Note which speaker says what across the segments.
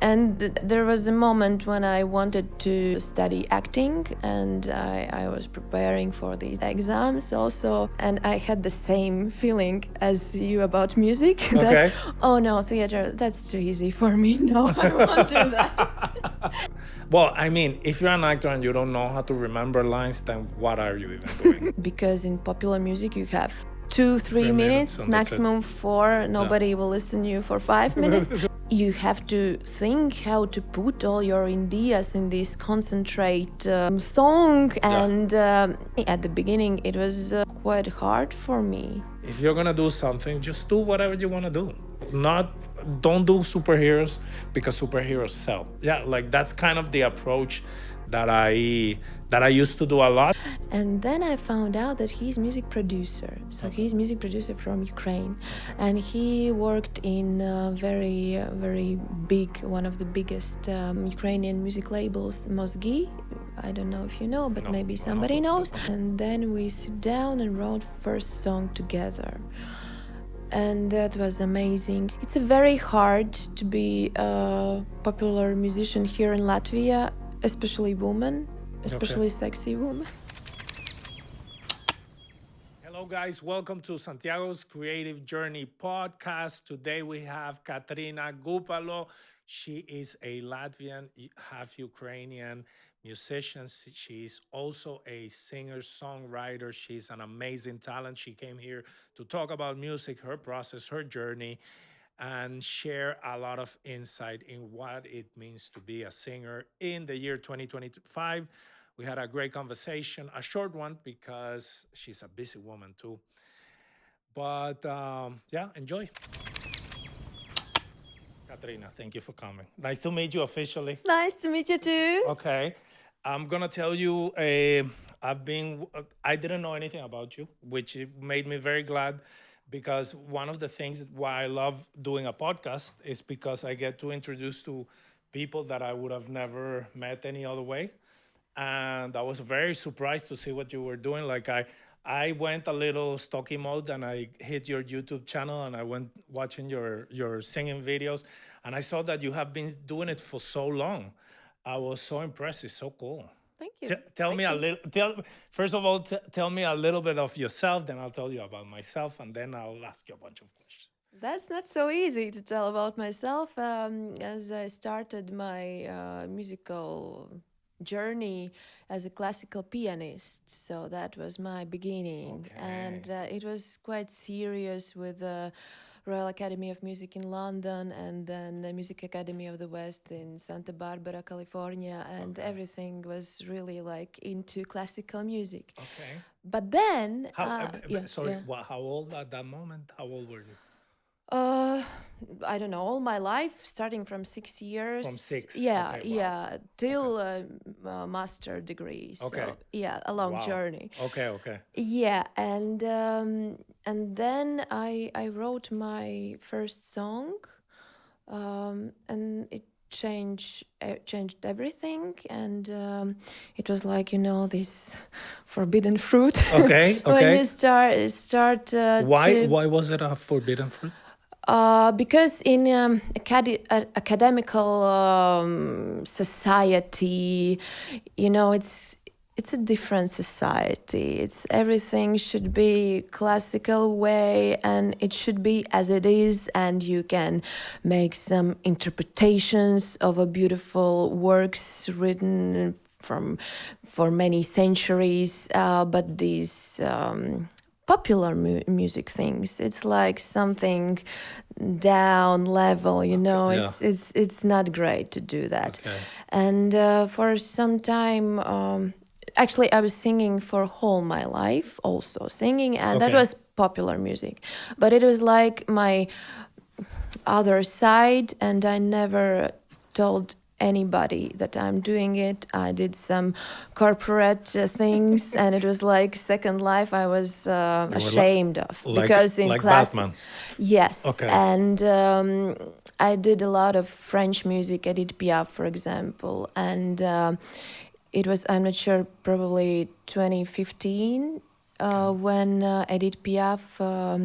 Speaker 1: And there was a moment when I wanted to study acting, and I was preparing for these exams also, and I had the same feeling as you about music.
Speaker 2: Okay.
Speaker 1: That, oh no, theater, that's too easy for me. No, I won't do that.
Speaker 2: Well, I mean, if you're an actor and you don't know how to remember lines, then what are you even doing?
Speaker 1: Because in popular music you have 2-3
Speaker 2: 3 minutes,
Speaker 1: minutes,
Speaker 2: and that's it.
Speaker 1: maximum 4. Nobody will listen to you for 5 minutes. You have to think how to put all your ideas in this concentrate song, and at the beginning it was quite hard for me.
Speaker 2: If you're gonna do something, just do whatever you want to do. Don't do superheroes because superheroes sell. Yeah, like that's kind of the approach that I used to do a lot.
Speaker 1: And then I found out that he's music producer. So he's music producer from Ukraine, and he worked in very big, one of the biggest Ukrainian music labels, Mozgi. I don't know if you know, but
Speaker 2: No,
Speaker 1: maybe somebody knows. And then we sit down and wrote first song together. And that was amazing. It's very hard to be a popular musician here in Latvia, especially women, especially sexy women.
Speaker 2: Hello, guys. Welcome to Santiago's Creative Journey podcast. Today we have Katrina Gupalo. She is a Latvian, half Ukrainian musician. She's also a singer-songwriter. She's an amazing talent. She came here to talk about music, her process, her journey, and share a lot of insight in what it means to be a singer in the year 2025. We had a great conversation, a short one because she's a busy woman too. But yeah, enjoy. Katrina, thank you for coming. Nice to meet you officially.
Speaker 1: Nice to meet you too.
Speaker 2: Okay. I'm gonna tell you, I didn't know anything about you, which made me very glad because one of the things why I love doing a podcast is because I get to introduce to people that I would have never met any other way. And I was very surprised to see what you were doing. Like I went a little stocky mode and I hit your YouTube channel and I went watching your singing videos, and I saw that you have been doing it for so long. I was so impressed. It's so cool.
Speaker 1: Thank you.
Speaker 2: Tell me a little. First of all, tell me a little bit of yourself. Then I'll tell you about myself, and then I'll ask you a bunch of questions.
Speaker 1: That's not so easy to tell about myself. As I started my musical journey as a classical pianist, so that was my beginning.
Speaker 2: Okay.
Speaker 1: And it was quite serious with the Royal Academy of Music in London, and then the Music Academy of the West in Santa Barbara, California, and everything was really like into classical music.
Speaker 2: Okay.
Speaker 1: But then
Speaker 2: How old at that moment? How old were you?
Speaker 1: I don't know, all my life, starting from 6 years.
Speaker 2: From 6?
Speaker 1: Yeah,
Speaker 2: Okay, wow.
Speaker 1: yeah, till master degree. So,
Speaker 2: Okay.
Speaker 1: yeah, a long
Speaker 2: Wow.
Speaker 1: journey.
Speaker 2: Okay.
Speaker 1: Yeah, and then I wrote my first song, and it changed everything, and it was like, this forbidden fruit.
Speaker 2: Okay.
Speaker 1: When you start
Speaker 2: Why was it a forbidden fruit?
Speaker 1: because in academical society, it's a different society. It's everything should be classical way, and it should be as it is, and you can make some interpretations of a beautiful works written for many centuries, but these popular music things, it's like something down level,
Speaker 2: Yeah.
Speaker 1: it's not great to do that.
Speaker 2: Okay.
Speaker 1: And for some time, actually I was singing for whole my life, also singing, and that
Speaker 2: Okay.
Speaker 1: was popular music, but it was like my other side, and I never told anybody that I'm doing it. I did some corporate things, and it was like second life I was ashamed of, because in
Speaker 2: like
Speaker 1: class,
Speaker 2: Batman.
Speaker 1: yes.
Speaker 2: Okay.
Speaker 1: And I did a lot of French music. I did Piaf, for example, and it was, I'm not sure, probably 2015, when Edith Piaf had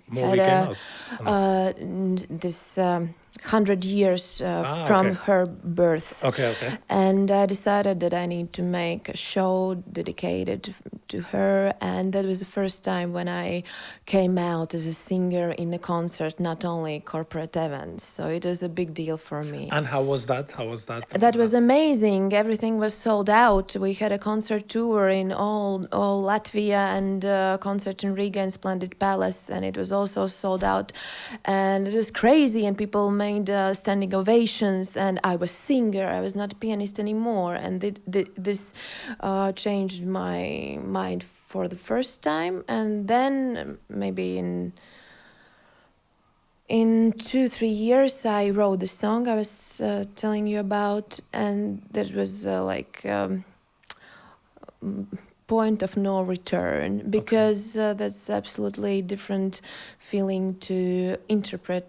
Speaker 2: Movie came out. Oh, no.
Speaker 1: this 100 years from
Speaker 2: Okay.
Speaker 1: her birth.
Speaker 2: Okay.
Speaker 1: And I decided that I need to make a show dedicated to her. And that was the first time when I came out as a singer in a concert, not only corporate events. So it was a big deal for me.
Speaker 2: And how was that? How was that?
Speaker 1: That was amazing. Everything was sold out. We had a concert tour in all Latvia and a concert in Riga in Splendid Palace, and it was also sold out. And it was crazy, and people made standing ovations. And I was singer. I was not a pianist anymore, and this changed my mind for the first time. And then maybe in 2-3 years, I wrote the song I was telling you about, and that was point of no return, because that's absolutely different feeling to interpret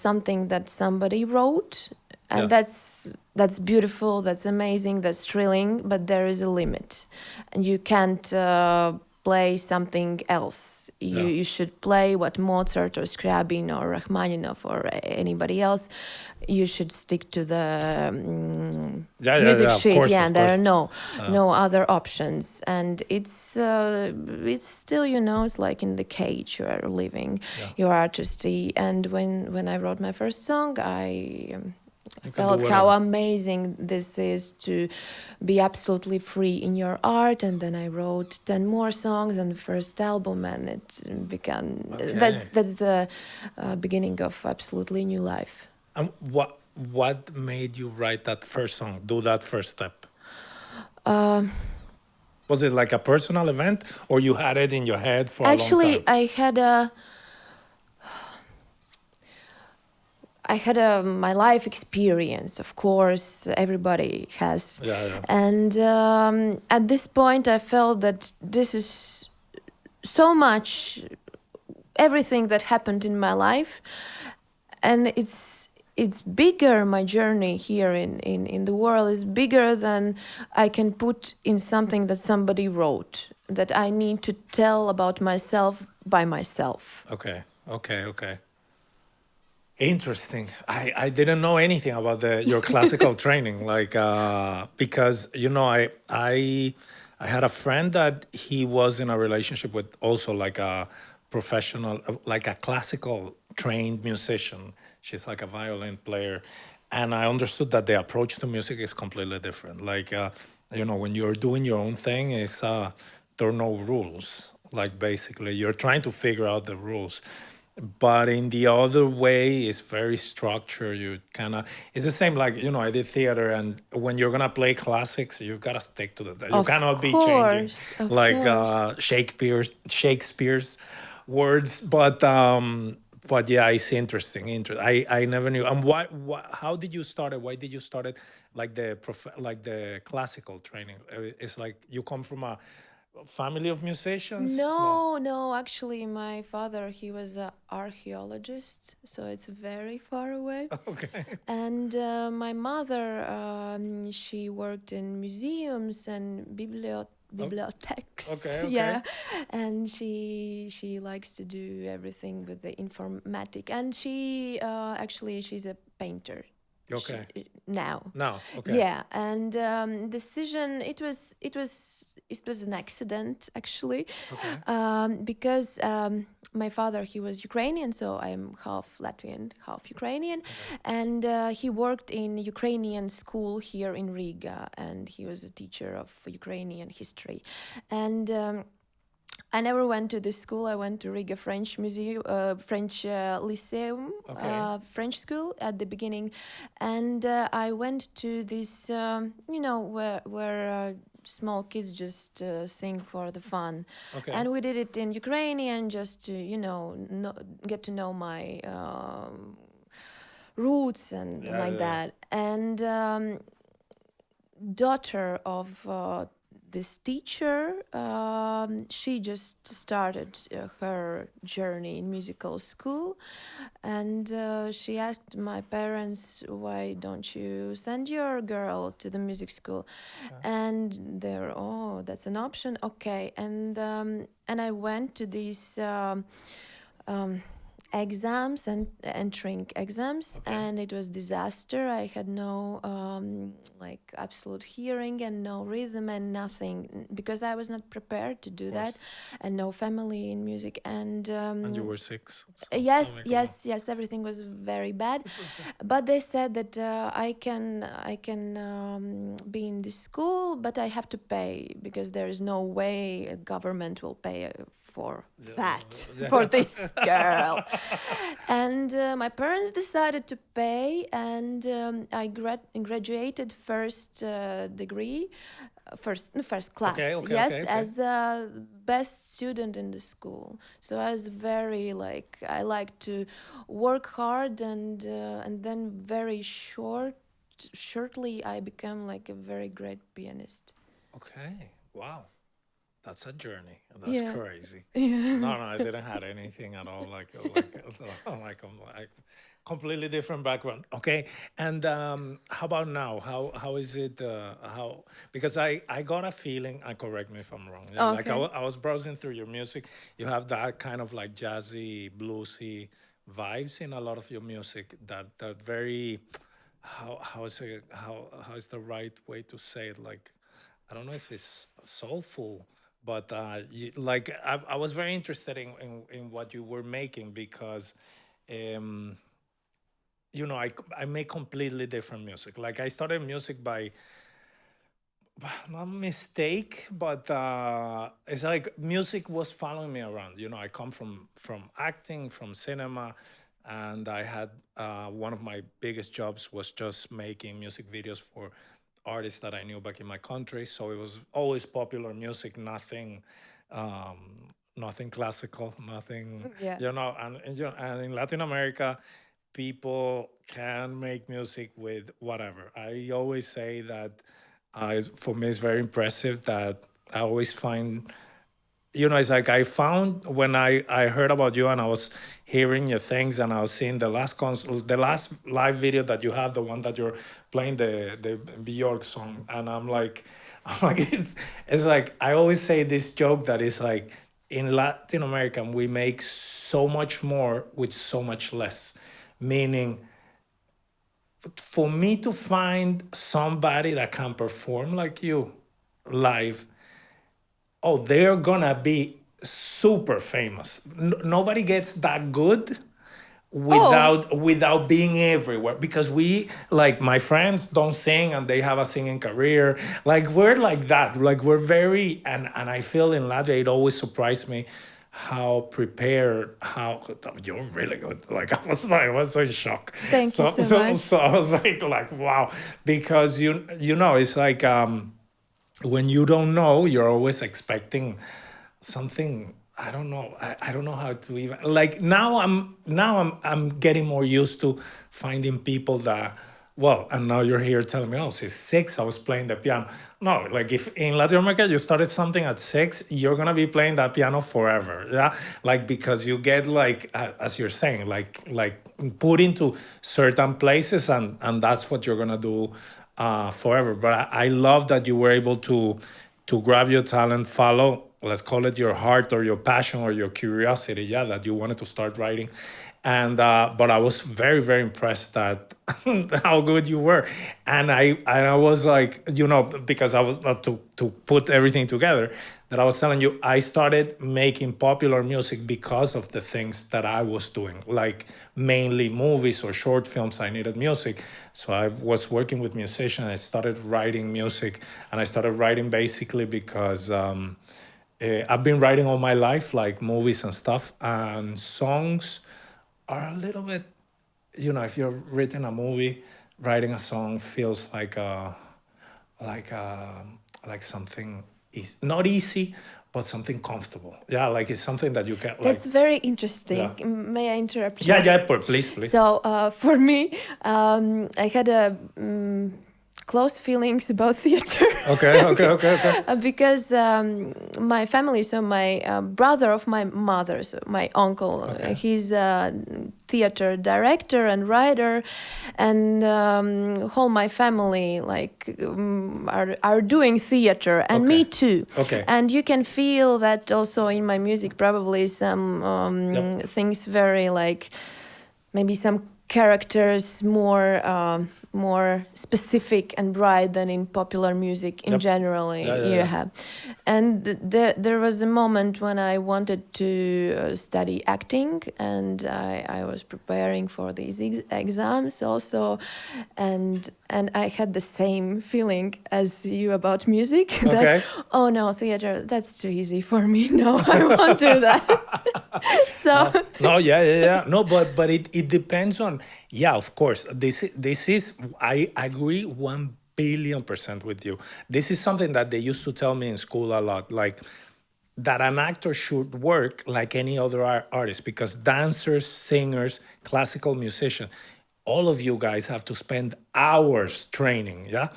Speaker 1: something that somebody wrote. And that's beautiful, that's amazing, that's thrilling, but there is a limit, and you can't play something else. You should play what Mozart or Scriabin or Rachmaninoff or anybody else. You should stick to the music sheet.
Speaker 2: Course,
Speaker 1: there are no other options, and it's still, it's like in the cage you are living your artistry. And when I wrote my first song, I felt how amazing this is to be absolutely free in your art. And then I wrote 10 more songs on the first album, and it began. That's the beginning of absolutely new life.
Speaker 2: And what made you write that first song? Do that first step. Was it like a personal event, or you had it in your head for a long time?
Speaker 1: Actually, I had my life experience, of course, everybody has. And at this point, I felt that this is so much, everything that happened in my life. And it's bigger, my journey here in the world is bigger than I can put in something that somebody wrote, that I need to tell about myself by myself.
Speaker 2: Okay. Interesting. I didn't know anything about your classical training, because I had a friend that he was in a relationship with also like a professional, like a classical trained musician. She's like a violin player, and I understood that the approach to music is completely different. When you're doing your own thing, there are no rules. Like basically, you're trying to figure out the rules. But in the other way, it's very structured. It's the same, I did theater, and when you're gonna play classics, you gotta stick to that. You cannot be changing Shakespeare's words. But yeah, it's interesting. I never knew. And how did you start it? Why did you start it like the classical training? It's like you come from a family of musicians?
Speaker 1: No, actually my father, he was an archaeologist, so it's very far away.
Speaker 2: Okay.
Speaker 1: And my mother, she worked in museums and bibliotheques.
Speaker 2: Okay.
Speaker 1: And she likes to do everything with the informatic, and she she's a painter.
Speaker 2: Okay.
Speaker 1: Now.
Speaker 2: Okay.
Speaker 1: Yeah, and decision. It was an accident, actually.
Speaker 2: Okay.
Speaker 1: Because my father, he was Ukrainian, so I'm half Latvian, half Ukrainian, and he worked in Ukrainian school here in Riga, and he was a teacher of Ukrainian history, and. I never went to this school. I went to Riga French Museum, French Lyceum, French school at the beginning, and I went to this, where small kids just sing for the fun, and we did it in Ukrainian just to, get to know my roots and that. And daughter of this teacher, she just started her journey in musical school, and she asked my parents, "Why don't you send your girl to the music school?" And they're, "Oh, that's an option, okay." And I went to these um, exams and entering exams, and it was disaster. I had no like absolute hearing and no rhythm and nothing, because I was not prepared to do that, and no family in music. And
Speaker 2: you were 6. So,
Speaker 1: yes, yes, everything was very bad. But they said that I can be in this school, but I have to pay, because there is no way a government will pay for that for this girl. And my parents decided to pay, and I graduated first degree, first class, yes, as a best student in the school. So I was very, like, I like to work hard, and then very shortly I became like a very great pianist.
Speaker 2: Okay. Wow. That's a journey. That's
Speaker 1: Yeah.
Speaker 2: crazy.
Speaker 1: Yeah.
Speaker 2: No, I didn't have anything at all. Like completely different background. Okay. And how about now? How is it? How, because I got a feeling. And correct me if I'm wrong. Yeah, like
Speaker 1: Okay.
Speaker 2: I was browsing through your music. You have that kind of like jazzy, bluesy vibes in a lot of your music. That very, how is it? How is the right way to say it? Like, I don't know if it's soulful, but like I was very interested in what you were making, because um, I make completely different music. Like I started music by not mistake, but it's like music was following me around. I come from acting, from cinema, and I had one of my biggest jobs was just making music videos for artists that I knew back in my country. So it was always popular music, um, nothing classical, nothing,
Speaker 1: Yeah.
Speaker 2: and in Latin America, people can make music with whatever. I always say that for me, it's very impressive that I always find, it's like I found when I heard about you and I was hearing your things and I was seeing the last live video that you have, the one that you're playing the Bjork song, and I'm like it's like I always say this joke that is like in Latin America we make so much more with so much less, meaning for me to find somebody that can perform like you live, oh, they're gonna be super famous. Nobody gets that good
Speaker 1: Oh.
Speaker 2: without being everywhere, because we, like, my friends don't sing and they have a singing career. Like we're like that. Like we're very, and I feel in Latvia it always surprised me how prepared, how you're really good. Like I was so in shock.
Speaker 1: Thank you
Speaker 2: So
Speaker 1: so
Speaker 2: so
Speaker 1: much.
Speaker 2: so I was like wow, because it's like when you don't know, you're always expecting something. I don't know. I don't know how to even, like, now I'm getting more used to finding people that, well, and now you're here telling me, oh, she's 6, I was playing the piano. No, like if in Latin America you started something at 6, you're gonna be playing that piano forever. Yeah. Like because you get, like, as you're saying, like put into certain places, and that's what you're gonna do forever. But I love that you were able to grab your talent, follow, let's call it your heart or your passion or your curiosity, yeah, that you wanted to start writing. And but I was very, very impressed that how good you were. And I was like, because I was to put everything together, that I was telling you, I started making popular music because of the things that I was doing, like mainly movies or short films. I needed music. So I was working with musicians. I started writing music, and I started writing basically because I've been writing all my life, like movies and stuff, and songs are a little bit, if you're written a movie, writing a song feels like uh, like something is not easy, but something comfortable. Yeah, like it's something that you can, like.
Speaker 1: That's very
Speaker 2: Yeah.
Speaker 1: interesting. May I interrupt
Speaker 2: Yeah,
Speaker 1: you?
Speaker 2: yeah, please, please.
Speaker 1: So for me, I had a close feelings about theater.
Speaker 2: Okay.
Speaker 1: Because my family, so my brother of my mother, so my uncle,
Speaker 2: Okay.
Speaker 1: he's a theater director and writer, and whole my family like are doing theater, and
Speaker 2: Okay.
Speaker 1: me too.
Speaker 2: Okay.
Speaker 1: And you can feel that also in my music, probably some
Speaker 2: Yep.
Speaker 1: things very like maybe some characters more specific and bright than in popular music in
Speaker 2: Yep.
Speaker 1: general you
Speaker 2: Yeah.
Speaker 1: have. And there was a moment when I wanted to study acting, and I was preparing for these exams also, and I had the same feeling as you about music that,
Speaker 2: Okay.
Speaker 1: oh no, theater, that's too easy for me. No, I won't do that. So
Speaker 2: No, yeah. No, but it depends on. Yeah, of course. This is. I agree 1 billion% with you. This is something that they used to tell me in school a lot. Like that an actor should work like any other artist, because dancers, singers, classical musicians, all of you guys have to spend hours training. Yeah,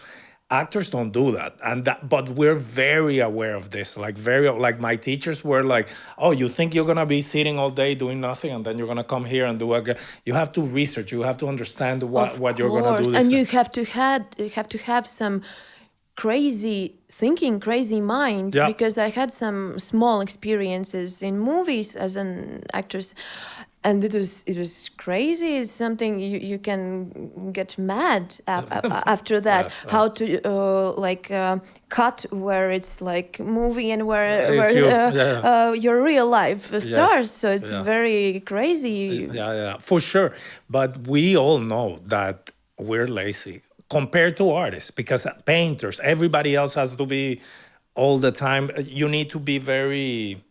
Speaker 2: actors don't do that, and but we're very aware of this. Like very, like my teachers were like, "Oh, you think you're gonna be sitting all day doing nothing, and then you're gonna come here and do a? You have to research. You have to understand
Speaker 1: of
Speaker 2: what you're gonna
Speaker 1: course,
Speaker 2: do. This
Speaker 1: and
Speaker 2: thing."
Speaker 1: you have to have some crazy thinking, crazy mind,
Speaker 2: Yeah.
Speaker 1: because I had some small experiences in movies as an actress, and it was crazy. It's something you can get mad after that.
Speaker 2: Yeah.
Speaker 1: How to cut where it's like movie and
Speaker 2: It's you.
Speaker 1: where
Speaker 2: Yeah.
Speaker 1: your real life stars.
Speaker 2: Yes.
Speaker 1: So it's
Speaker 2: Yeah.
Speaker 1: very crazy.
Speaker 2: Yeah, for sure. But we all know that we're lazy compared to artists, because painters, everybody else has to be all the time. You need to be very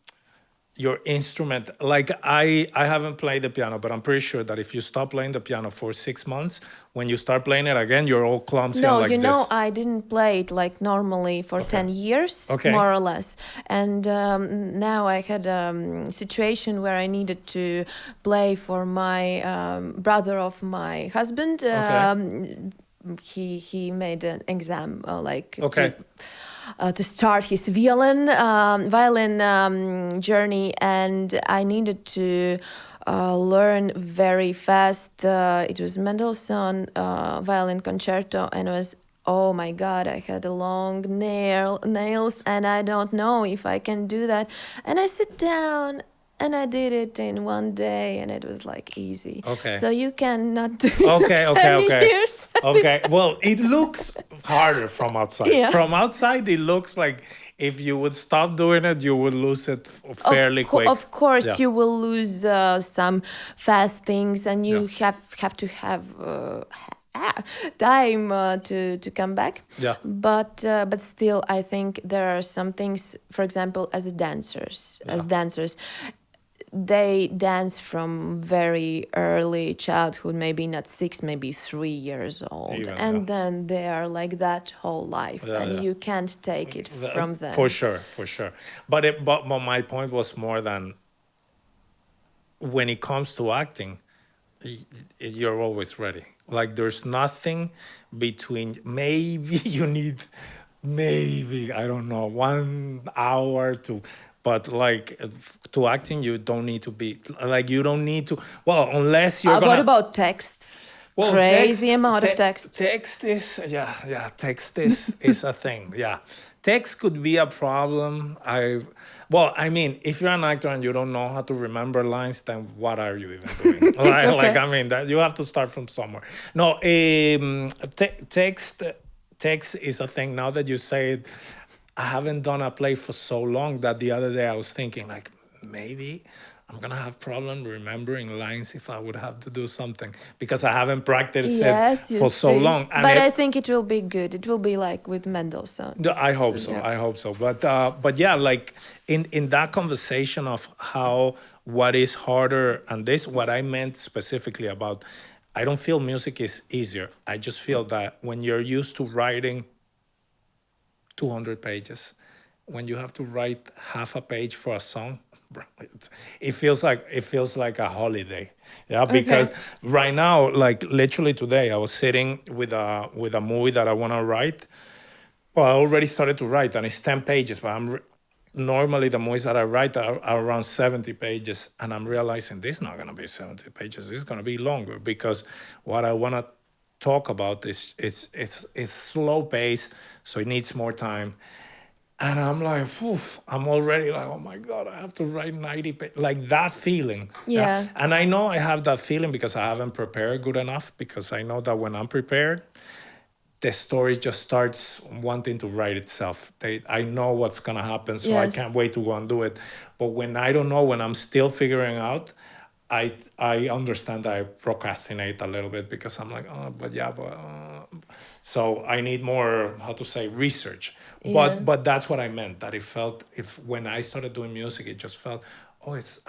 Speaker 2: your instrument. Like I haven't played the piano, but I'm pretty sure that if you stop playing the piano for 6 months, when you start playing it again, you're all clumsy and
Speaker 1: No,
Speaker 2: like this.
Speaker 1: I didn't play it like normally for
Speaker 2: Okay.
Speaker 1: 10 years,
Speaker 2: Okay.
Speaker 1: more or less. And now I had a situation where I needed to play for my brother of my husband.
Speaker 2: Okay.
Speaker 1: He made an exam
Speaker 2: Okay.
Speaker 1: to start his violin journey, and I needed to learn very fast. It was Mendelssohn violin concerto, and it was, oh my God, I had a long nails, and I don't know if I can do that. And I sit down and I did it in one day, and it was like easy.
Speaker 2: Okay.
Speaker 1: So you cannot do it
Speaker 2: Okay,
Speaker 1: for
Speaker 2: okay,
Speaker 1: 10
Speaker 2: okay.
Speaker 1: years.
Speaker 2: Okay. Well, it looks harder from outside.
Speaker 1: Yeah.
Speaker 2: From outside, it looks like if you would stop doing it, you would lose it fairly quick.
Speaker 1: Of course,
Speaker 2: Yeah.
Speaker 1: you will lose some fast things, and you have to have time to come back.
Speaker 2: Yeah.
Speaker 1: But still, I think there are some things. For example, as dancers, they dance from very early childhood, maybe not 6, maybe 3 years old,
Speaker 2: Even,
Speaker 1: and
Speaker 2: yeah.
Speaker 1: then they are like that whole life,
Speaker 2: Yeah,
Speaker 1: and
Speaker 2: yeah.
Speaker 1: you can't take it from them.
Speaker 2: For sure. But my point was more than when it comes to acting, you're always ready. Like there's nothing between. Maybe you need, maybe I don't know, 1 hour to. But like to acting, you don't need to be like you don't need to. Well, unless you're
Speaker 1: What
Speaker 2: gonna.
Speaker 1: about text?
Speaker 2: Well,
Speaker 1: Crazy amount of text.
Speaker 2: Text is text is a thing. Yeah, text could be a problem. I mean, if you're an actor and you don't know how to remember lines, then what are you even doing? Like, I mean, that you have to start from somewhere. No, text is a thing. Now that you say it, I haven't done a play for so long that the other day I was thinking like maybe I'm gonna have problem remembering lines if I would have to do something because I haven't practiced
Speaker 1: Yes,
Speaker 2: it
Speaker 1: you
Speaker 2: for so
Speaker 1: see.
Speaker 2: long. And
Speaker 1: But I think it will be good. It will be like with Mendelssohn.
Speaker 2: no, I hope so.
Speaker 1: Yeah.
Speaker 2: I hope so. But yeah, like in that conversation of how what is harder and this, what I meant specifically about, I don't feel music is easier. I just feel that when you're used to writing 200 pages, when you have to write half a page for a song, it feels like a holiday. Yeah,
Speaker 1: Okay.
Speaker 2: because right now, like literally today, I was sitting with a movie that I want to write. Well, I already started to write, and it's 10 pages. But normally the movies that I write are around 70 pages, and I'm realizing this is not going to be 70 pages. This is going to be longer because what I want to talk about is it's slow pace, so it needs more time. And I'm like, phew, I'm already like, oh my God, I have to write 90 pages. Like that feeling. Yeah.
Speaker 1: Yeah.
Speaker 2: And I know I have that feeling because I haven't prepared good enough, because I know that when I'm prepared, the story just starts wanting to write itself. I know what's gonna happen, so I
Speaker 1: Yes.
Speaker 2: can't wait to go and do it. But when I don't know, when I'm still figuring out, I understand that I procrastinate a little bit because I'm like, oh, but yeah, but so I need more, how to say, research.
Speaker 1: Yeah.
Speaker 2: But that's what I meant. That it felt, if when I started doing music, it just felt, oh, it's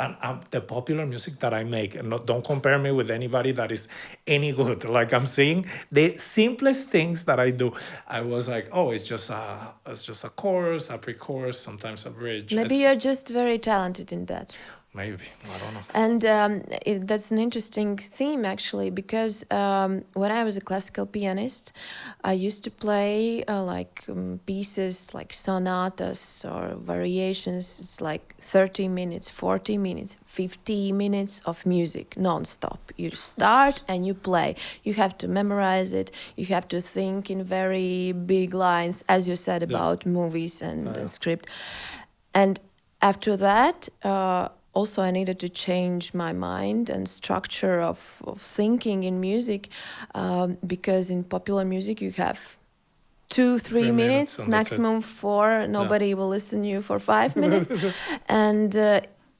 Speaker 2: the popular music that I make, and don't compare me with anybody that is any good. Like I'm saying, the simplest things that I do, I was like, oh, it's just a chorus, a pre-chorus, sometimes a bridge.
Speaker 1: Maybe you're just very talented in that.
Speaker 2: Maybe, I don't know.
Speaker 1: And that's an interesting theme, actually, because when I was a classical pianist, I used to play pieces like sonatas or variations. It's like 30 minutes, 40 minutes, 50 minutes of music non-stop. You start and you play. You have to memorize it. You have to think in very big lines, as you said
Speaker 2: Yeah.
Speaker 1: about movies and
Speaker 2: Yeah.
Speaker 1: script. And after that, also I needed to change my mind and structure of thinking in music, because in popular music you have 2 3
Speaker 2: 3 minutes
Speaker 1: minutes,
Speaker 2: and that's it.
Speaker 1: maximum 4.
Speaker 2: Yeah.
Speaker 1: Nobody will listen to you for 5 minutes. And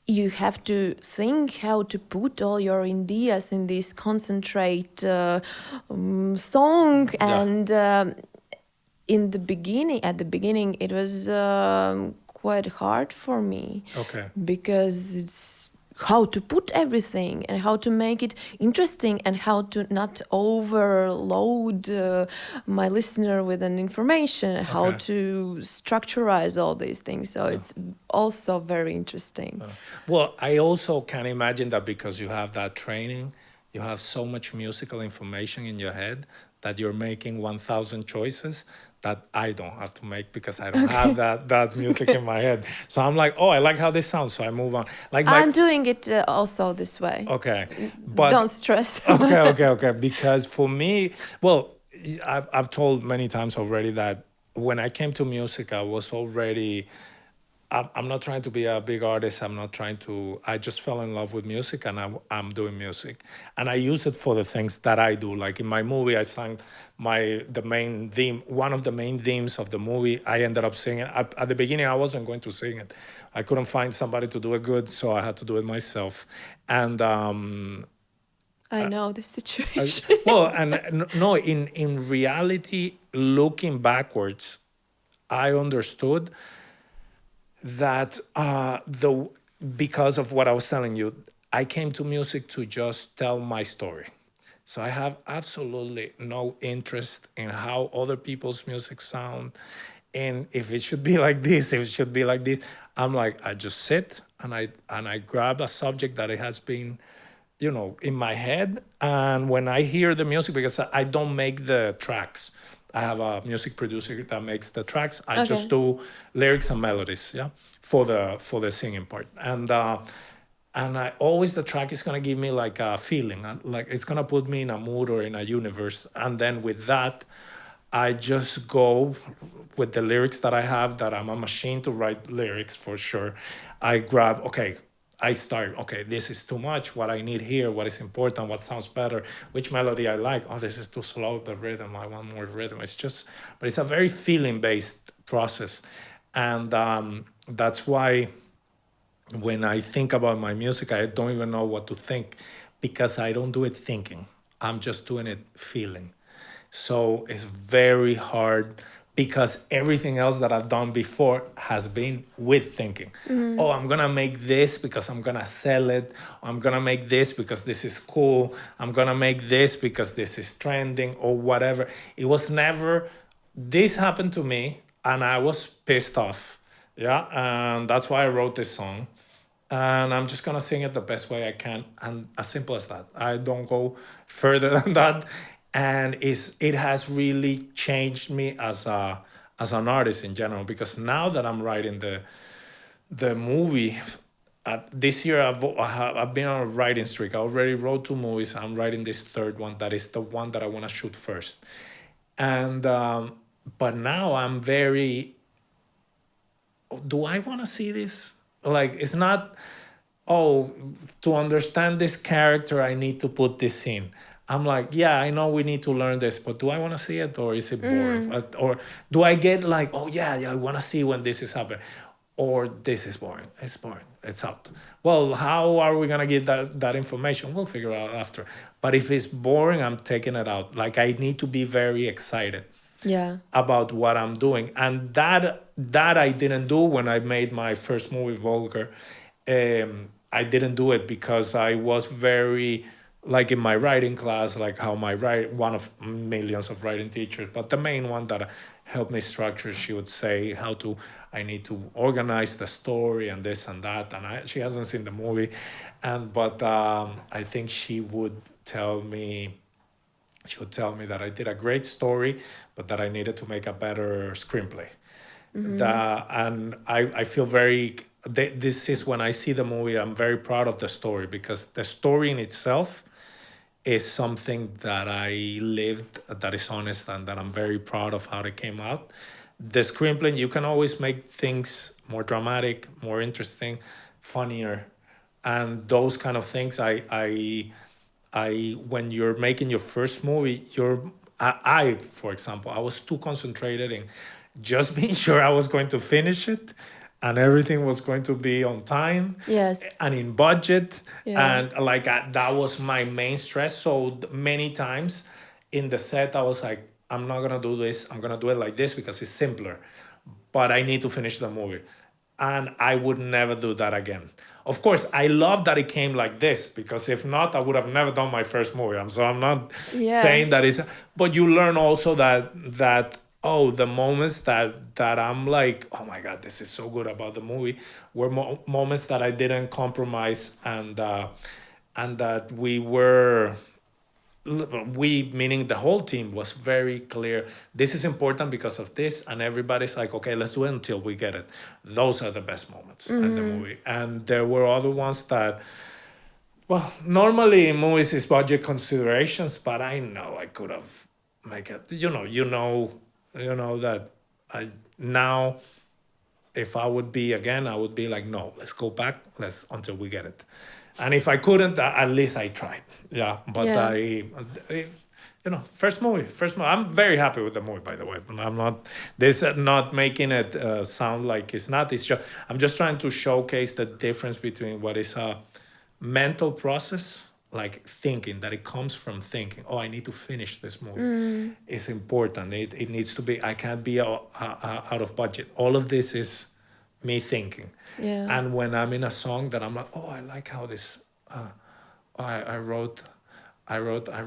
Speaker 1: you have to think how to put all your ideas in this concentrate song.
Speaker 2: Yeah.
Speaker 1: And at the beginning it was quite hard for me,
Speaker 2: Okay.
Speaker 1: because it's how to put everything and how to make it interesting and how to not overload my listener with an information, how
Speaker 2: Okay.
Speaker 1: to structurize all these things. So
Speaker 2: Yeah.
Speaker 1: it's also very interesting.
Speaker 2: Well, I also can imagine that because you have that training, you have so much musical information in your head that you're making 1,000 choices that I don't have to make because I don't have that music in my head. So I'm like, oh, I like how this sounds, so I move on. Like my
Speaker 1: I'm doing it also this way.
Speaker 2: okay, but
Speaker 1: Don't stress.
Speaker 2: okay. Because for me, well, I've told many times already that when I came to music, I was already. I'm not trying to be a big artist. I'm not trying to. I just fell in love with music, and I'm doing music, and I use it for the things that I do. Like in my movie, I sang the main theme. One of the main themes of the movie, I ended up singing. At the beginning, I wasn't going to sing it. I couldn't find somebody to do it good, so I had to do it myself. And
Speaker 1: I know the situation.
Speaker 2: well, and no, in reality, looking backwards, I understood that the because of what I was telling you, I came to music to just tell my story. So I have absolutely no interest in how other people's music sound, and if it should be like this, if it should be like this. I'm like, I just sit and I grab a subject that it has been, in my head. And when I hear the music, because I don't make the tracks, I have a music producer that makes the tracks. I just
Speaker 1: Okay.
Speaker 2: do lyrics and melodies, yeah, for the singing part. And I always, the track is gonna give me like a feeling, like it's gonna put me in a mood or in a universe. And then with that, I just go with the lyrics that I have, that I'm a machine to write lyrics for sure. I grab, okay, I start, okay, this is too much. What I need here, what is important, what sounds better, which melody I like. Oh, this is too slow, the rhythm, I want more rhythm. But it's a very feeling based process. And that's why when I think about my music, I don't even know what to think because I don't do it thinking. I'm just doing it feeling. So it's very hard because everything else that I've done before has been with thinking. Oh, I'm gonna make this because I'm gonna sell it. I'm gonna make this because this is cool. I'm gonna make this because this is trending or whatever. It was never, this happened to me and I was pissed off. Yeah. And that's why I wrote this song. and I'm just gonna sing it the best way I can, and as simple as that. I don't go further than that, and it has really changed me as an artist in general, because now that I'm writing the movie. This year I've been on a writing streak. I already wrote 2 movies. I'm writing this third one. That is the one that I want to shoot first. And but now I'm very. Do I want to see this? Like, it's not. Oh, to understand this character, I need to put this in. I'm like, yeah, I know we need to learn this, but do I want to see it, or is it boring? Or do I get like, oh yeah, I want to see when this is happening, or this is boring. It's boring. It's out. Well, how are we gonna get that information? We'll figure out after. But if it's boring, I'm taking it out. Like, I need to be very excited
Speaker 1: Yeah.
Speaker 2: about what I'm doing, and that I didn't do when I made my first movie, Vulgar. I didn't do it because I was very, like, in my writing class, like how my one of millions of writing teachers, but the main one that helped me structure, she would say how to I need to organize the story and this and that, and she hasn't seen the movie, and but I think she would tell me that I did a great story, but that I needed to make a better screenplay. And I feel very. This is when I see the movie, I'm very proud of the story, because the story in itself is something that I lived, that is honest, and that I'm very proud of how it came out. The screenplay, you can always make things more dramatic, more interesting, funnier, and those kind of things. When you're making your first movie, for example, I was too concentrated in just being sure I was going to finish it, and everything was going to be on time,
Speaker 1: Yes.
Speaker 2: and in budget,
Speaker 1: Yeah.
Speaker 2: and like that was my main stress. So many times in the set, I was like, I'm not gonna do this. I'm gonna do it like this because it's simpler, but I need to finish the movie. And I would never do that again. Of course, I love that it came like this, because if not, I would have never done my first movie. I'm not
Speaker 1: Yeah.
Speaker 2: saying that is, but you learn also that oh, the moments that I'm like, oh my God, this is so good about the movie, were moments that I didn't compromise, and that we, meaning the whole team, was very clear. This is important because of this, and everybody's like, okay, let's do it until we get it. Those are the best moments in the movie. And there were other ones that, well, normally in movies it's budget considerations, but I know I could have make it. You know that I now, if I would be again, I would be like, no, let's go back, let's until we get it. And if I couldn't, at least I tried. Yeah, but
Speaker 1: Yeah.
Speaker 2: first movie. I'm very happy with the movie, by the way. I'm not. This not making it sound like it's not. It's just I'm just trying to showcase the difference between what is a mental process, like thinking, that it comes from thinking. Oh, I need to finish this movie. It's important. It needs to be. I can't be out of budget. All of this is me thinking.
Speaker 1: Yeah.
Speaker 2: And when I'm in a song that I'm like, oh, I like how this. I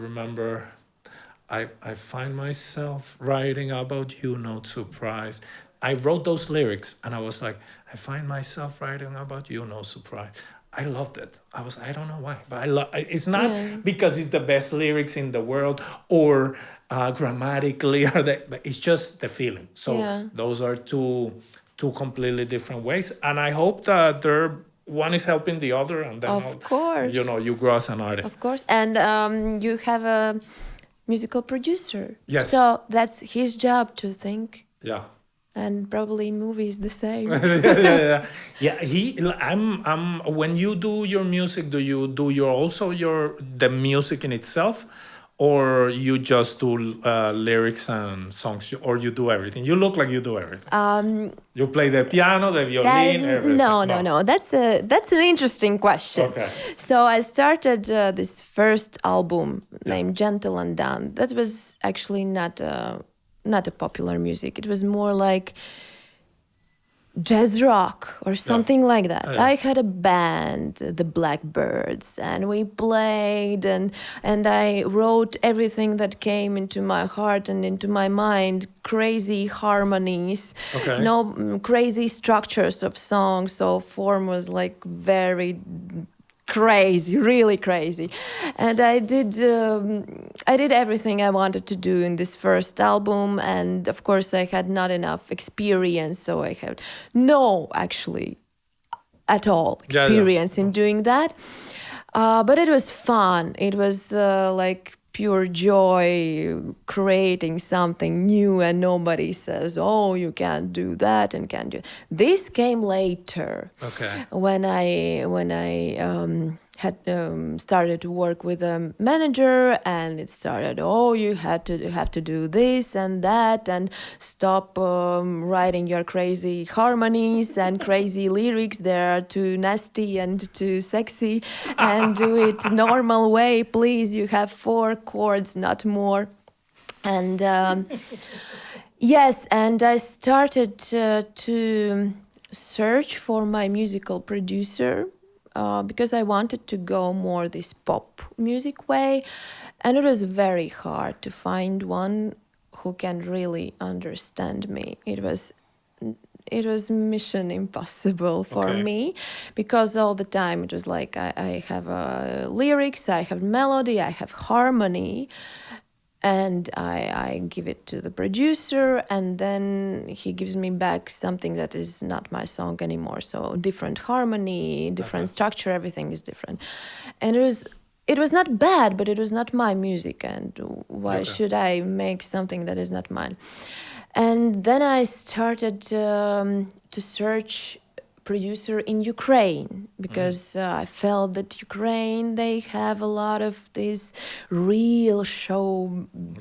Speaker 2: remember. I find myself writing about you, no surprise. I wrote those lyrics, and I was like, I find myself writing about you, no surprise. I loved it. I don't know why, but I love. It's not
Speaker 1: Yeah.
Speaker 2: because it's the best lyrics in the world, or grammatically, but it's just the feeling. So
Speaker 1: Yeah.
Speaker 2: those are two completely different ways, and I hope that one is helping the other, and then
Speaker 1: Of course.
Speaker 2: you grow as an artist.
Speaker 1: Of course. And you have a musical producer.
Speaker 2: Yes.
Speaker 1: So that's his job to think.
Speaker 2: Yeah.
Speaker 1: And probably in movies the same.
Speaker 2: Yeah. I'm. When you do your music, do you do the music in itself, or you just do lyrics and songs, or you do everything? You look like you do everything. You play the piano, the violin, everything.
Speaker 1: No. That's an interesting question.
Speaker 2: Okay.
Speaker 1: So I started this first album named Gentle and Down. That was actually not a popular music. It was more like jazz rock or
Speaker 2: Yeah.
Speaker 1: something like that.
Speaker 2: Oh, yeah.
Speaker 1: I had a band, the Blackbirds, and we played, and I wrote everything that came into my heart and into my mind, crazy harmonies,
Speaker 2: Okay.
Speaker 1: no crazy structures of songs. So form was like very crazy, really crazy. And I did everything I wanted to do in this first album, and of course I had not enough experience, so I had no actually at all
Speaker 2: Yeah, yeah.
Speaker 1: experience in doing that. But it was fun. It was like pure joy creating something new, and nobody says, "Oh, you can't do that and can't do." This came later,
Speaker 2: Okay.
Speaker 1: when I had started to work with a manager, and it started, oh, you have to do this and that, and stop writing your crazy harmonies and crazy lyrics. They are too nasty and too sexy, and do it normal way, please. You have 4 chords, not more. And yes, and I started to search for my musical producer, because I wanted to go more this pop music way, and it was very hard to find one who can really understand me. It was mission impossible for
Speaker 2: Okay.
Speaker 1: me, because all the time it was like I have lyrics, I have melody, I have harmony, and I give it to the producer, and then he gives me back something that is not my song anymore. So different harmony, different
Speaker 2: Okay.
Speaker 1: structure, everything is different. And it was not bad, but it was not my music, and why
Speaker 2: Okay.
Speaker 1: should I make something that is not mine? And then I started to search producer in Ukraine, because I felt that Ukraine, they have a lot of this real show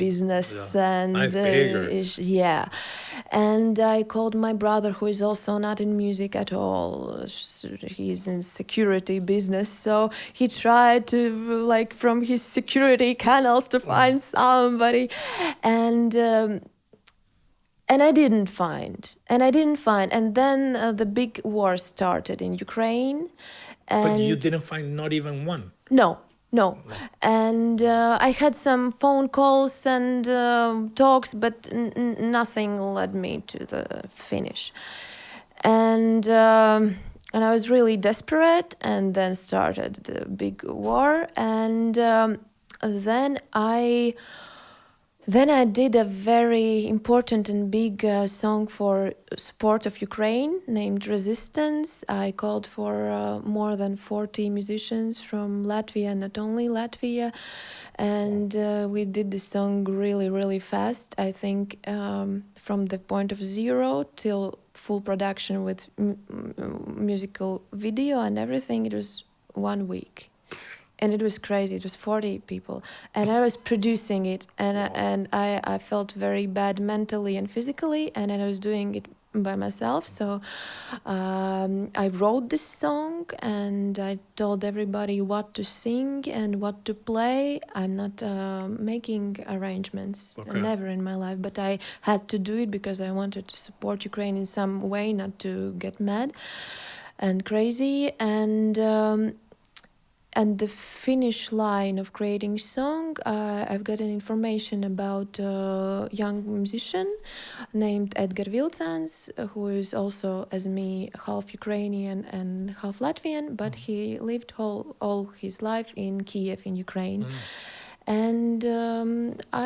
Speaker 1: business,
Speaker 2: Yeah.
Speaker 1: and
Speaker 2: Nice behavior.
Speaker 1: yeah. And I called my brother, who is also not in music at all. He's in security business, so he tried to, like, from his security canals to find somebody, and I didn't find, and then the big war started in Ukraine,
Speaker 2: But you
Speaker 1: and
Speaker 2: didn't find not even one.
Speaker 1: no, no, and I had some phone calls and talks, but nothing led me to the finish, and and I was really desperate, and then started the big war, and then I then I did a very important and big song for support of Ukraine named Resistance. I called for more than 40 musicians from Latvia, not only Latvia, and we did the song really, really fast. I think from the point of zero till full production with musical video and everything, it was 1 week. And it was crazy. It was 40 people, and I was producing it, and I felt very bad mentally and physically, and I was doing it by myself. So I wrote this song, and I told everybody what to sing and what to play. I'm not making arrangements,
Speaker 2: Okay.
Speaker 1: never in my life, but I had to do it because I wanted to support Ukraine in some way, not to get mad and crazy, and the finish line of creating song, I've gotten information about a young musician named Edgar Vilcans, who is also, as me, half Ukrainian and half Latvian, but he lived all his life in Kiev in Ukraine. And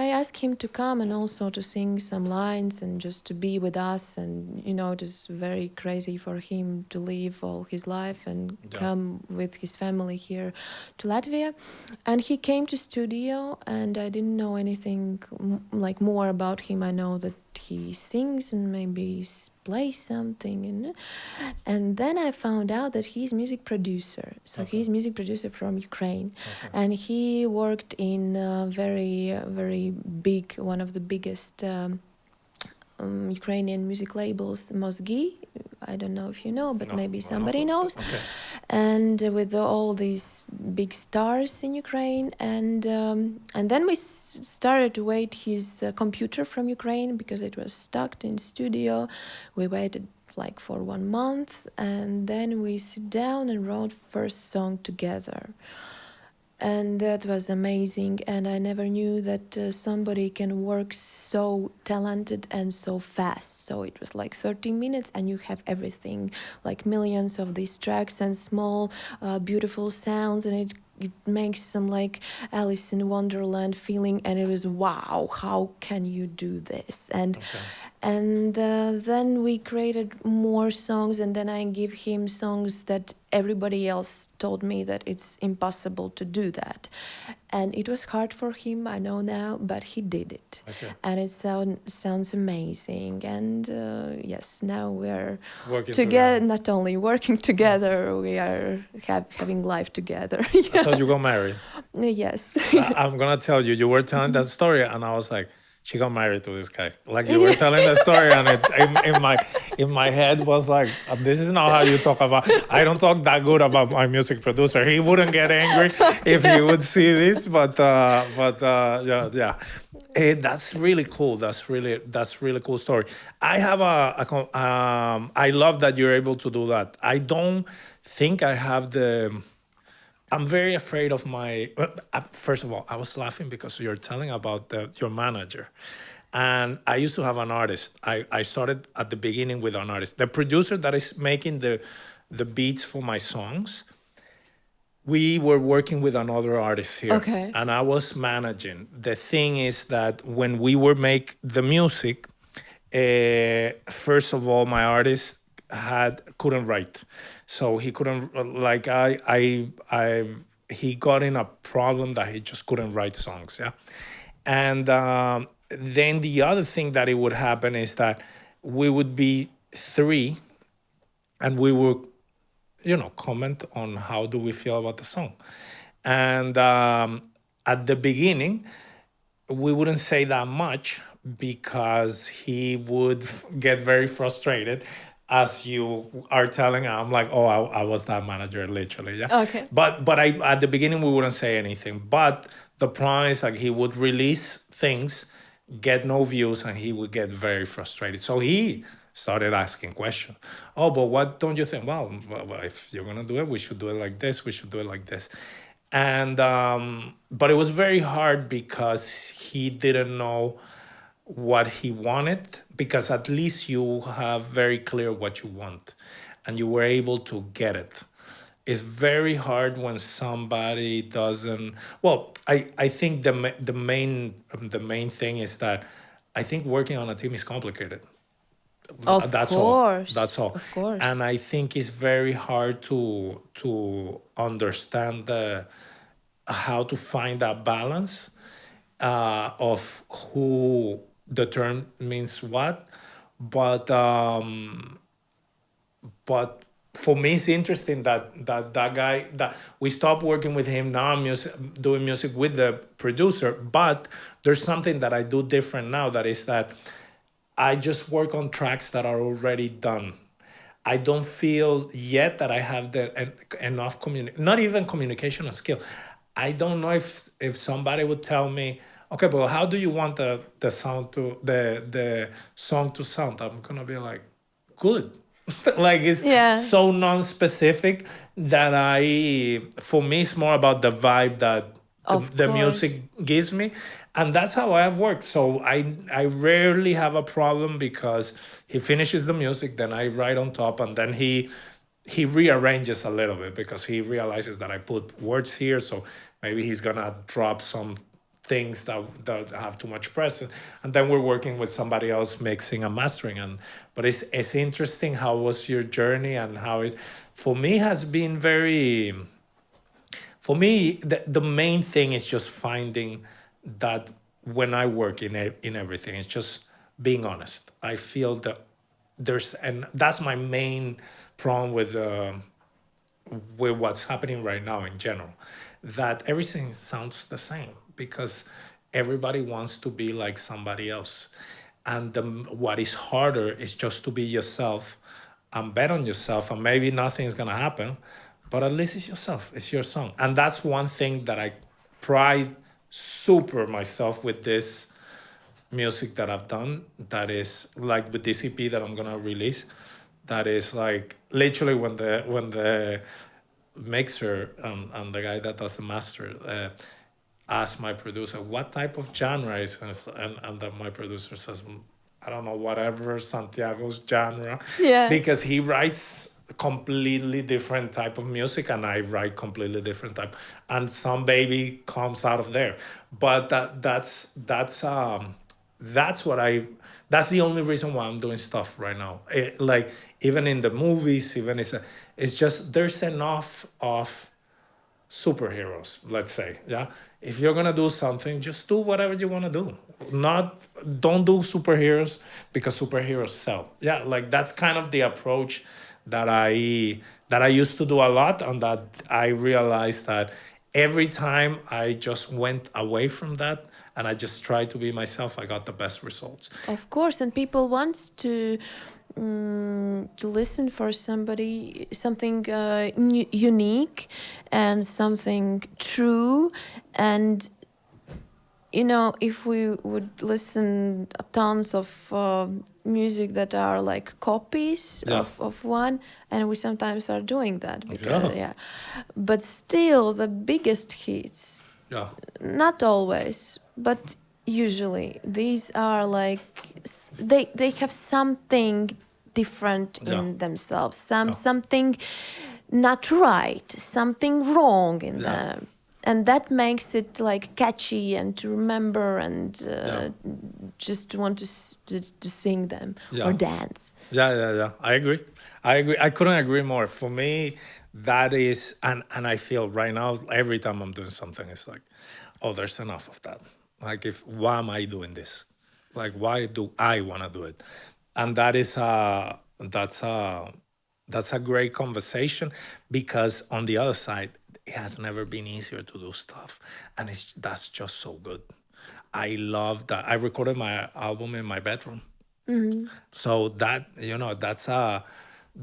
Speaker 1: I asked him to come and also to sing some lines and just to be with us. And, it was very crazy for him to leave all his life and come with his family here to Latvia. And he came to studio, and I didn't know anything like more about him. I know that he sings and maybe plays something, and then I found out that he's music producer. So he's music producer from Ukraine, and he worked in very, very big, one of the biggest Ukrainian music labels, Mozgi. I don't know if you know, but maybe somebody knows.
Speaker 2: Okay.
Speaker 1: And with all these big stars in Ukraine, and then we started to wait his computer from Ukraine because it was stuck in studio. We waited like for 1 month, and then we sit down and wrote first song together. And that was amazing, and I never knew that somebody can work so talented and so fast. So it was like 30 minutes and you have everything, like millions of these tracks and small beautiful sounds, and it makes some like Alice in Wonderland feeling, and it was wow, how can you do this?
Speaker 2: Okay.
Speaker 1: And then we created more songs, and then I give him songs that everybody else told me that it's impossible to do that. And it was hard for him, I know now, but he did it.
Speaker 2: Okay.
Speaker 1: And it sounds amazing. And yes, now we're
Speaker 2: Working
Speaker 1: together,
Speaker 2: together.
Speaker 1: not only working
Speaker 2: Oh.
Speaker 1: together, we are having life together.
Speaker 2: I thought you got married.
Speaker 1: Yes.
Speaker 2: I'm gonna tell you, you were telling that story, and I was like, she got married to this guy. Like you were
Speaker 1: Yeah.
Speaker 2: telling the story, and in my head was like, this is not how you talk about. I don't talk that good about my music producer. He wouldn't get angry if he would see this, but yeah, yeah. That's really cool. That's really cool story. I have I love that you're able to do that. I don't think I have the. I'm very afraid of my. First of all, I was laughing because you're telling about your manager. And I used to have an artist. I started at the beginning with an artist. The producer that is making the beats for my songs, we were working with another artist here.
Speaker 1: Okay.
Speaker 2: And I was managing. The thing is that when we were make the music, first of all, my artist couldn't write, so he couldn't like I he got in a problem that he just couldn't write songs. Yeah, and then the other thing that it would happen is that we would be three, and we would comment on how do we feel about the song, and at the beginning we wouldn't say that much because he would get very frustrated as you are telling him. I'm like, oh, I was that manager literally, yeah.
Speaker 1: Okay.
Speaker 2: But I at the beginning we wouldn't say anything. But the problem is like he would release things, get no views, and he would get very frustrated. So he started asking questions. Oh, but what don't you think? Well, if you're gonna do it, we should do it like this. We should do it like this. And but it was very hard because he didn't know what he wanted, because at least you have very clear what you want and you were able to get it. It's very hard when somebody doesn't. Well, I think the main thing is that I think working on a team is complicated.
Speaker 1: Of
Speaker 2: That's all. That's
Speaker 1: course.
Speaker 2: all.
Speaker 1: Of course.
Speaker 2: And I think it's very hard to understand how to find that balance of who determines what. But but for me, it's interesting that guy, that we stopped working with him. Now I'm doing music with the producer. But there's something that I do different now. That is that I just work on tracks that are already done. I don't feel yet that I have enough not even communication skill. I don't know if somebody would tell me, okay, but how do you want the sound to the song to sound? I'm gonna be like, good. Like it's
Speaker 1: Yeah.
Speaker 2: so non-specific that for me it's more about the vibe that
Speaker 1: Of
Speaker 2: the
Speaker 1: course.
Speaker 2: music gives me, and that's how I have worked. So I rarely have a problem because he finishes the music, then I write on top, and then he rearranges a little bit because he realizes that I put words here, so maybe he's gonna drop some things that have too much presence, and then we're working with somebody else mixing and mastering. And but it's interesting. How was your journey, and how is for me has been very. For me, the main thing is just finding that when I work in everything, it's just being honest. I feel that and that's my main problem with what's happening right now in general, that everything sounds the same because everybody wants to be like somebody else. And what is harder is just to be yourself and bet on yourself, and maybe nothing's going to happen, but at least it's yourself, it's your song. And that's one thing that I pride super myself with this music that I've done, that is like with this EP that I'm going to release, that is like literally when the mixer and the guy that does the master asked my producer what type of genre is this? And then my producer says, I don't know, whatever Santiago's genre,
Speaker 1: Yeah.
Speaker 2: because he writes completely different type of music and I write completely different type, and some baby comes out of there. But that's what I that's the only reason why I'm doing stuff right now. Like even in the movies, even it's just there's enough of superheroes, let's say. Yeah, if you're gonna do something, just do whatever you want to do. Not Don't do superheroes because superheroes sell. Yeah, like that's kind of the approach that I used to do a lot, and that I realized that every time I just went away from that and I just tried to be myself, I got the best results.
Speaker 1: Of course, and people want to listen for something unique and something true. And if we would listen tons of music that are like copies
Speaker 2: Yeah.
Speaker 1: of one, and we sometimes are doing that because
Speaker 2: Yeah.
Speaker 1: yeah, but still the biggest hits,
Speaker 2: Yeah.
Speaker 1: not always, but usually these are like they have something different
Speaker 2: Yeah.
Speaker 1: in themselves,
Speaker 2: Yeah.
Speaker 1: something not right, something wrong in
Speaker 2: Yeah.
Speaker 1: them, and that makes it like catchy and to remember and
Speaker 2: Yeah.
Speaker 1: just want to sing them or
Speaker 2: Yeah.
Speaker 1: dance.
Speaker 2: Yeah. I agree. I couldn't agree more. For me, that is, and I feel right now, every time I'm doing something, it's like, oh, there's enough of that. Like, why am I doing this? Like, why do I want to do it? And that's a great conversation, because on the other side, it has never been easier to do stuff, and that's just so good. I love that. I recorded my album in my bedroom.
Speaker 1: Hmm.
Speaker 2: So that,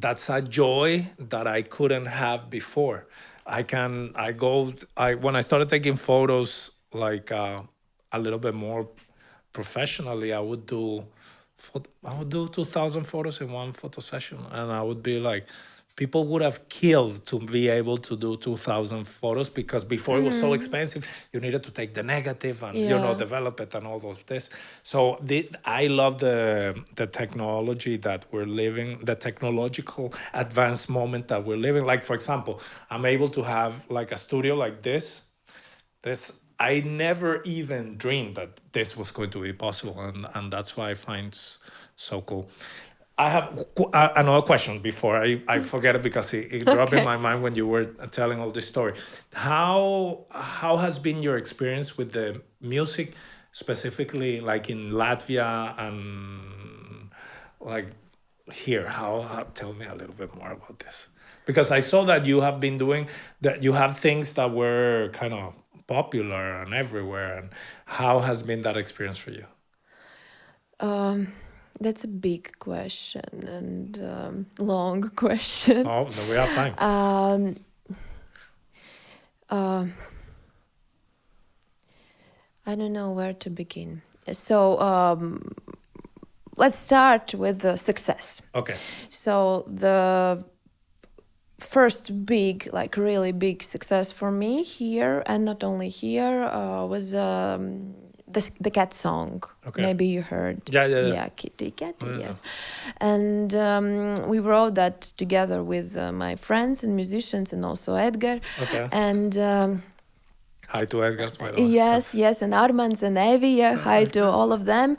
Speaker 2: that's a joy that I couldn't have before. When I started taking photos like a little bit more professionally, I would do 2,000 photos in one photo session, and I would be like, people would have killed to be able to do 2,000 photos, because before it was so expensive, you needed to take the negative and
Speaker 1: Yeah.
Speaker 2: develop it and all of this. So I love the technology that we're living, the technological advanced moment that we're living. Like, for example, I'm able to have like a studio like this. I never even dreamed that this was going to be possible, and that's why I find so cool. I have another question before I forget it, because it dropped in
Speaker 1: Okay.
Speaker 2: my mind when you were telling all this story. How has been your experience with the music, specifically like in Latvia and like here? Tell me a little bit more about this, because I saw that you have been doing that. You have things that were kind of popular and everywhere. And how has been that experience for you?
Speaker 1: um, that's a big question and long question.
Speaker 2: Oh, no, we have time.
Speaker 1: um, uh, I don't know where to begin. So let's start with the success.
Speaker 2: Okay.
Speaker 1: So the first big, like really big success for me here, and not only here, was the cat song.
Speaker 2: Okay.
Speaker 1: Maybe you heard.
Speaker 2: Yeah.
Speaker 1: Yeah, Kitty Cat,
Speaker 2: Yeah.
Speaker 1: yes. And we wrote that together with my friends and musicians, and also Edgar.
Speaker 2: Okay.
Speaker 1: And
Speaker 2: Hi to Edgar's, by the way.
Speaker 1: yes, and Armands and Evie. Hi to all of them.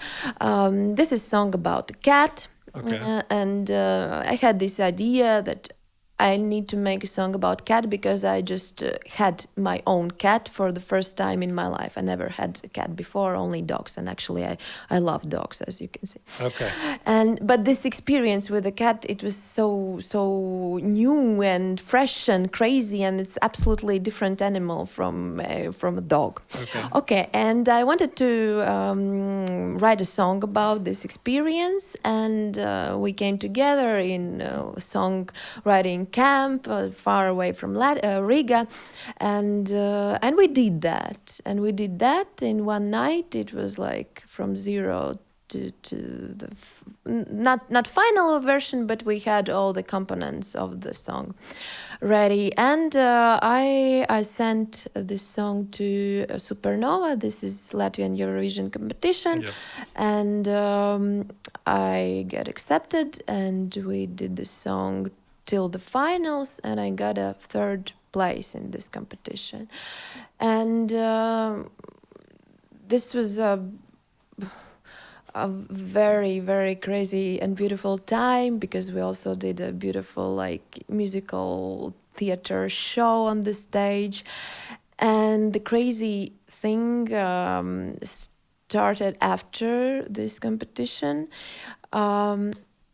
Speaker 1: This is a song about a cat.
Speaker 2: Okay.
Speaker 1: And I had this idea that I need to make a song about cat, because I just had my own cat for the first time in my life. I never had a cat before, only dogs, and actually I love dogs, as you can see.
Speaker 2: Okay.
Speaker 1: But this experience with the cat, it was so new and fresh and crazy, and it's absolutely different animal from a dog.
Speaker 2: Okay.
Speaker 1: Okay, and I wanted to write a song about this experience, and we came together in a songwriting camp far away from Riga, and we did that, in one night. It was like from zero to the not final version, but we had all the components of the song ready. And I sent this song to Supernova. This is Latvian Eurovision competition,
Speaker 2: Yep.
Speaker 1: and I got accepted, and we did the song till the finals, and I got a third place in this competition. And this was a very, very crazy and beautiful time, because we also did a beautiful like musical theater show on the stage. And the crazy thing started after this competition.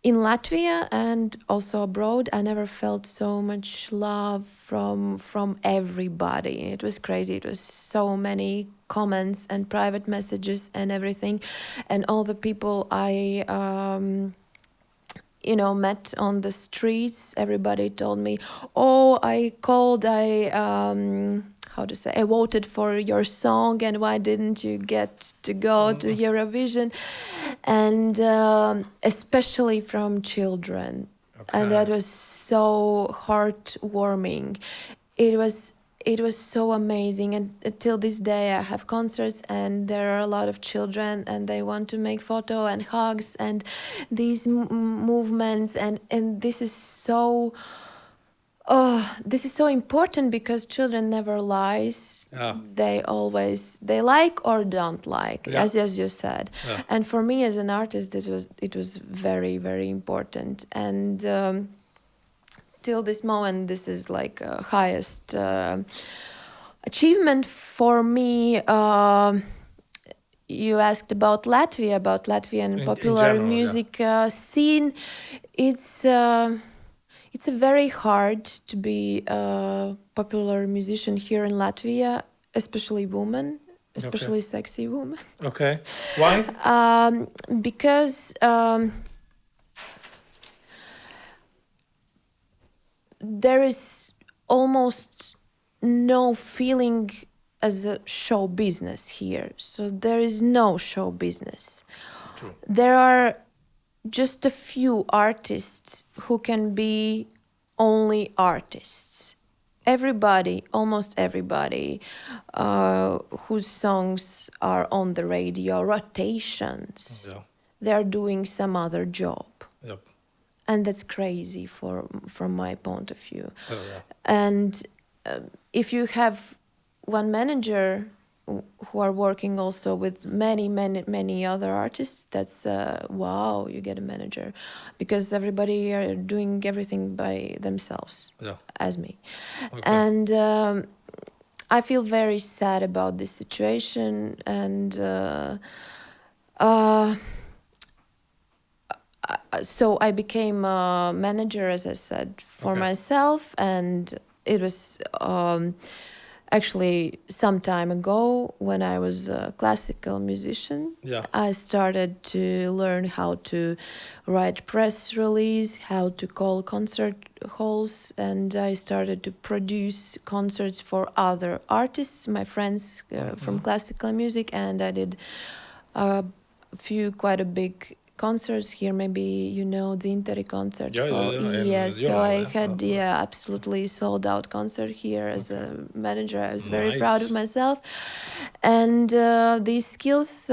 Speaker 1: In Latvia and also abroad, I never felt so much love from everybody. It was crazy. It was so many comments and private messages and everything, and all the people I met on the streets. Everybody told me, "Oh, I called. I voted for your song, and why didn't you get to go to Eurovision?" And especially from children, and that
Speaker 2: Okay.
Speaker 1: was so heartwarming. It was so amazing, and till this day I have concerts and there are a lot of children and they want to make photo and hugs and these movements, and this is so important, because children never lies.
Speaker 2: Yeah.
Speaker 1: They like or don't like,
Speaker 2: Yeah.
Speaker 1: as you said.
Speaker 2: Yeah.
Speaker 1: And for me as an artist, it was very, very important. And till this moment, this is like highest achievement for me. You asked about Latvia, about Latvian
Speaker 2: In
Speaker 1: popular
Speaker 2: general, yeah.
Speaker 1: music scene. It's it's very hard to be a popular musician here in Latvia, especially women,
Speaker 2: Okay.
Speaker 1: especially sexy women.
Speaker 2: Okay. Why?
Speaker 1: Because there is almost no feeling as a show business here. So there is no show business.
Speaker 2: True.
Speaker 1: There are just a few artists who can be only artists. Everybody, almost everybody, whose songs are on the radio, rotations,
Speaker 2: Yeah.
Speaker 1: they're doing some other job.
Speaker 2: Yep.
Speaker 1: And that's crazy from my point of view.
Speaker 2: Oh, yeah.
Speaker 1: And if you have one manager who are working also with many other artists, that's wow, you get a manager, because everybody are doing everything by themselves,
Speaker 2: Yeah.
Speaker 1: as me.
Speaker 2: Okay.
Speaker 1: And I feel very sad about this situation, and so I became a manager, as I said, for
Speaker 2: Okay.
Speaker 1: myself, and it was actually some time ago, when I was a classical musician.
Speaker 2: Yeah.
Speaker 1: I started to learn how to write press release, how to call concert halls, and I started to produce concerts for other artists, my friends from classical music, and I did a few quite a big concerts here. Maybe you know the Interi concert
Speaker 2: Yeah,
Speaker 1: hall.
Speaker 2: yeah, yeah.
Speaker 1: Yes,
Speaker 2: And you
Speaker 1: so
Speaker 2: know,
Speaker 1: I
Speaker 2: yeah.
Speaker 1: had absolutely sold out concert here as a manager. I was very proud of
Speaker 2: Nice.
Speaker 1: myself, and these skills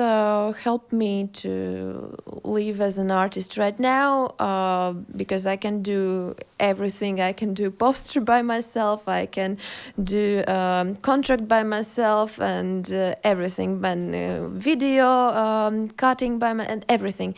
Speaker 1: help me to live as an artist right now, because I can do everything. I can do poster by myself, I can do contract by myself, and everything, and video cutting by and everything.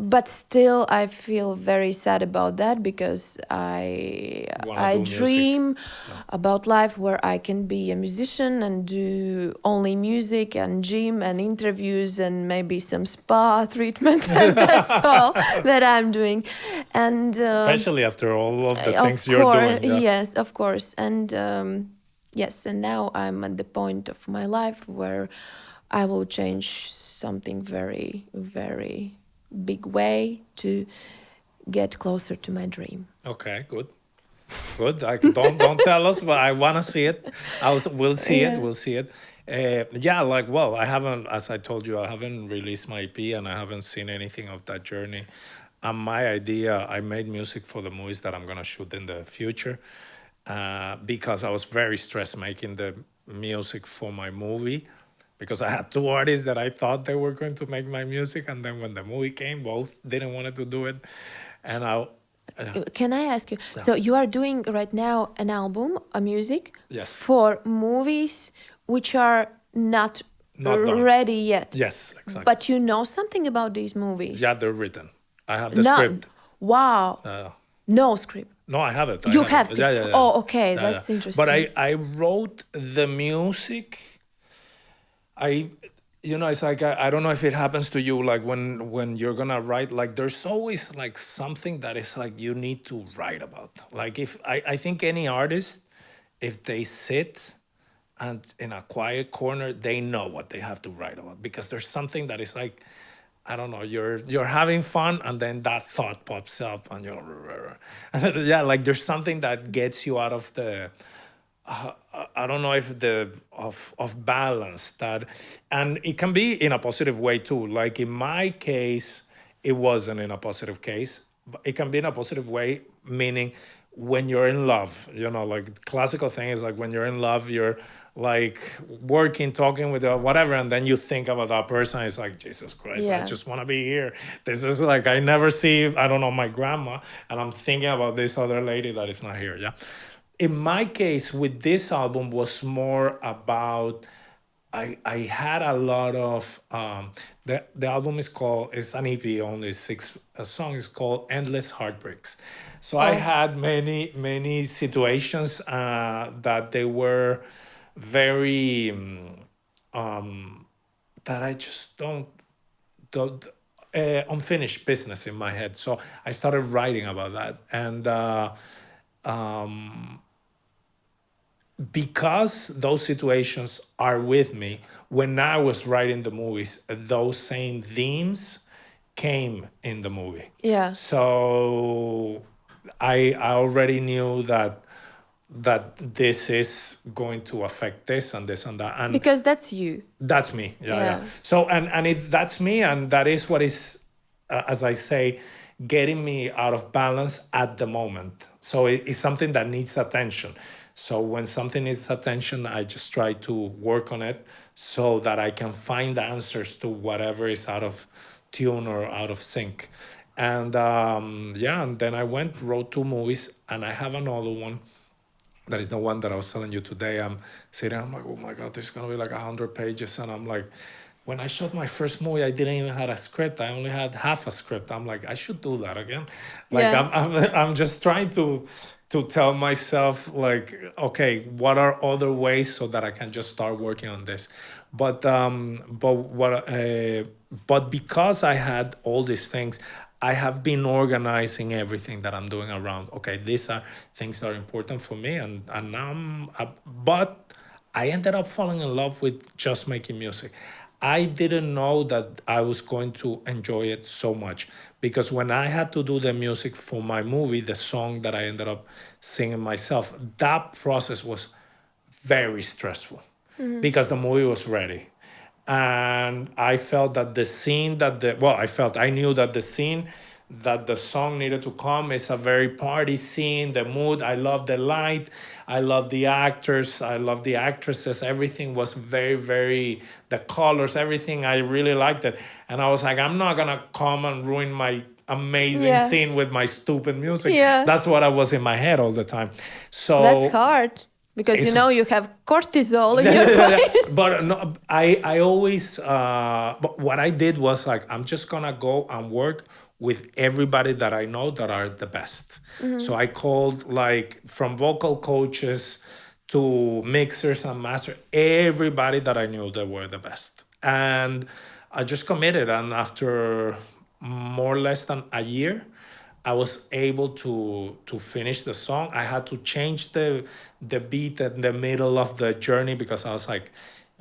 Speaker 1: But still, I feel very sad about that, because
Speaker 2: Wanna
Speaker 1: I
Speaker 2: do music.
Speaker 1: dream
Speaker 2: Yeah.
Speaker 1: about life where I can be a musician and do only music and gym and interviews and maybe some spa treatment. And that's all that I'm doing. And
Speaker 2: Especially after all of the things
Speaker 1: of
Speaker 2: you're
Speaker 1: course,
Speaker 2: doing. Yeah.
Speaker 1: yes, of course. And yes, and now I'm at the point of my life where I will change something very, very big way to get closer to my dream.
Speaker 2: Okay. Good. Good. Don't tell us, but I wanna see it. We'll see it.
Speaker 1: Yeah.
Speaker 2: We'll see it. Yeah, like, well, I haven't, as I told you, I haven't released my EP and I haven't seen anything of that journey. And my idea, I made music for the movies that I'm gonna shoot in the future, because I was very stressed making the music for my movie, because I had two artists that I thought they were going to make my music, and then when the movie came, both didn't want to do it, and
Speaker 1: Can I ask you?
Speaker 2: yeah,
Speaker 1: So you are doing right now an album, a music
Speaker 2: yes,
Speaker 1: for movies which are not
Speaker 2: not done.
Speaker 1: ready yet,
Speaker 2: Yes, exactly.
Speaker 1: but you know something about these movies?
Speaker 2: Yeah, they're written. I have the
Speaker 1: None.
Speaker 2: script.
Speaker 1: Wow.
Speaker 2: Uh,
Speaker 1: No script.
Speaker 2: no, I have it. I
Speaker 1: You
Speaker 2: have
Speaker 1: have
Speaker 2: it. Yeah,
Speaker 1: script.
Speaker 2: yeah, yeah,
Speaker 1: Oh, okay.
Speaker 2: yeah, yeah.
Speaker 1: That's
Speaker 2: But
Speaker 1: interesting.
Speaker 2: I wrote the music. I, it's like I don't know if it happens to you. Like when you're gonna write, like there's always like something that is like you need to write about. Like if I think any artist, if they sit and in a quiet corner, they know what they have to write about, because there's something that is like, I don't know, you're having fun and then that thought pops up and you're yeah, like there's something that gets you out of the I don't know if the of balance that, and it can be in a positive way too. Like in my case, it wasn't in a positive case, but it can be in a positive way, meaning when you're in love, like classical thing is like when you're in love, you're like working, talking with whatever, and then you think about that person. It's like, Jesus Christ, I
Speaker 1: Yeah.
Speaker 2: just want to be here. This is like I never see, I don't know, my grandma, and I'm thinking about this other lady that is not here. Yeah, in my case with this album was more about I had a lot of the album is an EP, only six songs. It's called Endless Heartbreaks. So I
Speaker 1: Oh,
Speaker 2: had many situations that they were very that I just don't unfinished business in my head. So I started writing about that, and because those situations are with me, when I was writing the movies, those same themes came in the movie.
Speaker 1: yeah.
Speaker 2: So I already knew that this is going to affect this and this and that, and
Speaker 1: Because that's you.
Speaker 2: that's me. Yeah, yeah.
Speaker 1: Yeah.
Speaker 2: So and if that's me, and that is what is, as I say, getting me out of balance at the moment. So it's something that needs attention. So when something needs attention, I just try to work on it so that I can find answers to whatever is out of tune or out of sync. And yeah, and then I wrote two movies, and I have another one that is the one that I was telling you today. I'm sitting, I'm like, oh my God, this is gonna be like 100 pages. And I'm like, when I shot my first movie, I didn't even have a script. I only had half a script. I'm like, I should do that again. Like
Speaker 1: Yeah.
Speaker 2: I'm just trying to tell myself like, okay, what are other ways so that I can just start working on this. But because I had all these things, I have been organizing everything that I'm doing around. Okay, these are things that are important for me, and now but I ended up falling in love with just making music. I didn't know that I was going to enjoy it so much, because when I had to do the music for my movie, the song that I ended up singing myself, that process was very stressful
Speaker 1: Mhm.
Speaker 2: because the movie was ready. And I felt that the scene that the well, I knew that the scene that the song needed to come is a very party scene, the mood. I love the light, I love the actors, I love the actresses. Everything was very, the colors, everything. I really liked it. And I was like, I'm not gonna come and ruin my amazing
Speaker 1: Yeah.
Speaker 2: scene with my stupid music.
Speaker 1: Yeah.
Speaker 2: That's what I was in my head all the time.
Speaker 1: That's
Speaker 2: So
Speaker 1: hard because
Speaker 2: it's
Speaker 1: you have cortisol in
Speaker 2: yeah,
Speaker 1: your
Speaker 2: yeah, yeah.
Speaker 1: face.
Speaker 2: But no, I always but what I did was like, I'm just gonna go and work with everybody that I know that are the best. So
Speaker 1: Mhm.
Speaker 2: I called like from vocal coaches to mixers and master, everybody that I knew that were the best. And I just committed, and after more or less than a year, I was able to finish the song. I had to change the beat in the middle of the journey because I was like,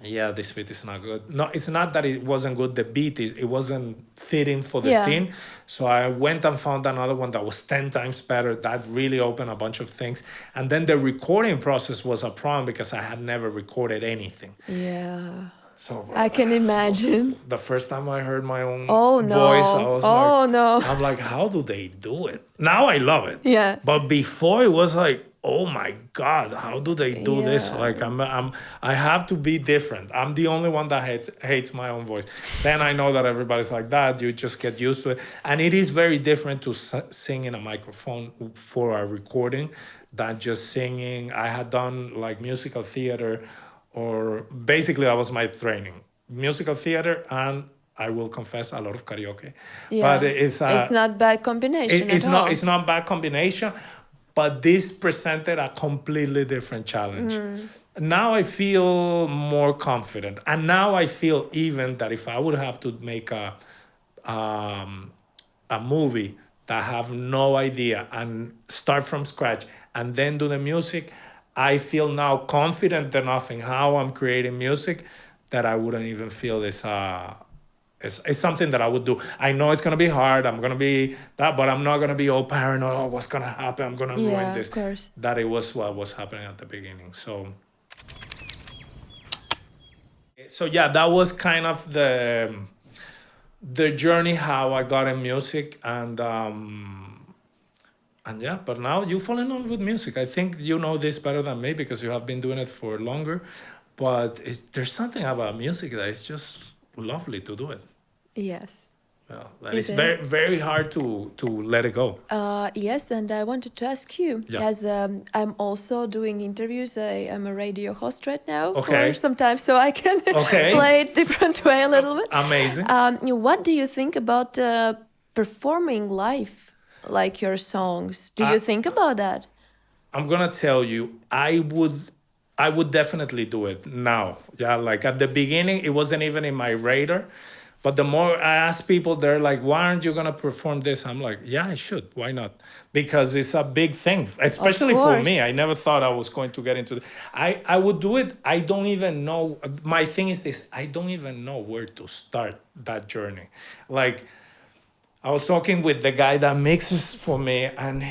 Speaker 2: Yeah, this beat is not good. No, it's not that it wasn't good. The beat is it wasn't fitting for the
Speaker 1: Yeah.
Speaker 2: scene. So I went and found another one that was 10 times better. That really opened a bunch of things. And then the recording process was a problem because I had never recorded anything.
Speaker 1: Yeah.
Speaker 2: So
Speaker 1: I can imagine.
Speaker 2: the first time I heard my own
Speaker 1: Oh
Speaker 2: voice, I
Speaker 1: no.
Speaker 2: was like,
Speaker 1: Oh no.
Speaker 2: I'm like, how do they do it? Now I love it.
Speaker 1: Yeah.
Speaker 2: But before it was like, oh my God, how do they do this?
Speaker 1: Yeah.
Speaker 2: Like I have to be different. I'm the only one that hates my own voice. Then I know that everybody's like that. You just get used to it. And it is very different to sing in a microphone for a recording than just singing. I had done like musical theater, or basically that was my training, musical theater, and I will confess a lot of karaoke. But
Speaker 1: Yeah. It's not bad combination at all.
Speaker 2: it's not bad combination, but this presented a completely different challenge. Now I feel more confident, and now I feel even that if I would have to make um, a movie that I have no idea and start from scratch and then do the music, I feel now confident enough in how I'm creating music that I wouldn't even feel it's something that I would do. I know it's gonna be hard. I'm gonna be that, but I'm not gonna be all paranoid. Oh, what's gonna happen? I'm gonna ruin
Speaker 1: Yeah,
Speaker 2: this.
Speaker 1: of course.
Speaker 2: That it was what was happening at the beginning. So yeah, that was kind of the journey how I got in music, and yeah. But now you fall in love with music. I think you know this better than me because you have been doing it for longer. But there's something about music that is just lovely to do it.
Speaker 1: Yes.
Speaker 2: Well, that
Speaker 1: It
Speaker 2: is
Speaker 1: is.
Speaker 2: very hard to let it go.
Speaker 1: Yes, and I wanted to ask you,
Speaker 2: Yeah.
Speaker 1: as I'm also doing interviews, I am a radio host right now
Speaker 2: Okay.
Speaker 1: for some time, so I can
Speaker 2: Okay.
Speaker 1: play it different way a little bit.
Speaker 2: Amazing.
Speaker 1: What do you think about performing live, like your songs? Do you think about that?
Speaker 2: I'm gonna tell you, I would definitely do it now. Yeah, like at the beginning, it wasn't even in my radar. But the more I ask people, they're like, why aren't you gonna perform this? I'm like, yeah, I should. Why not? Because it's a big thing, especially for me.
Speaker 1: course.
Speaker 2: I never thought I was going to get into it. I would do it. I don't even know. My thing is this, I don't even know where to start that journey. Like, I was talking with the guy that mixes for me, and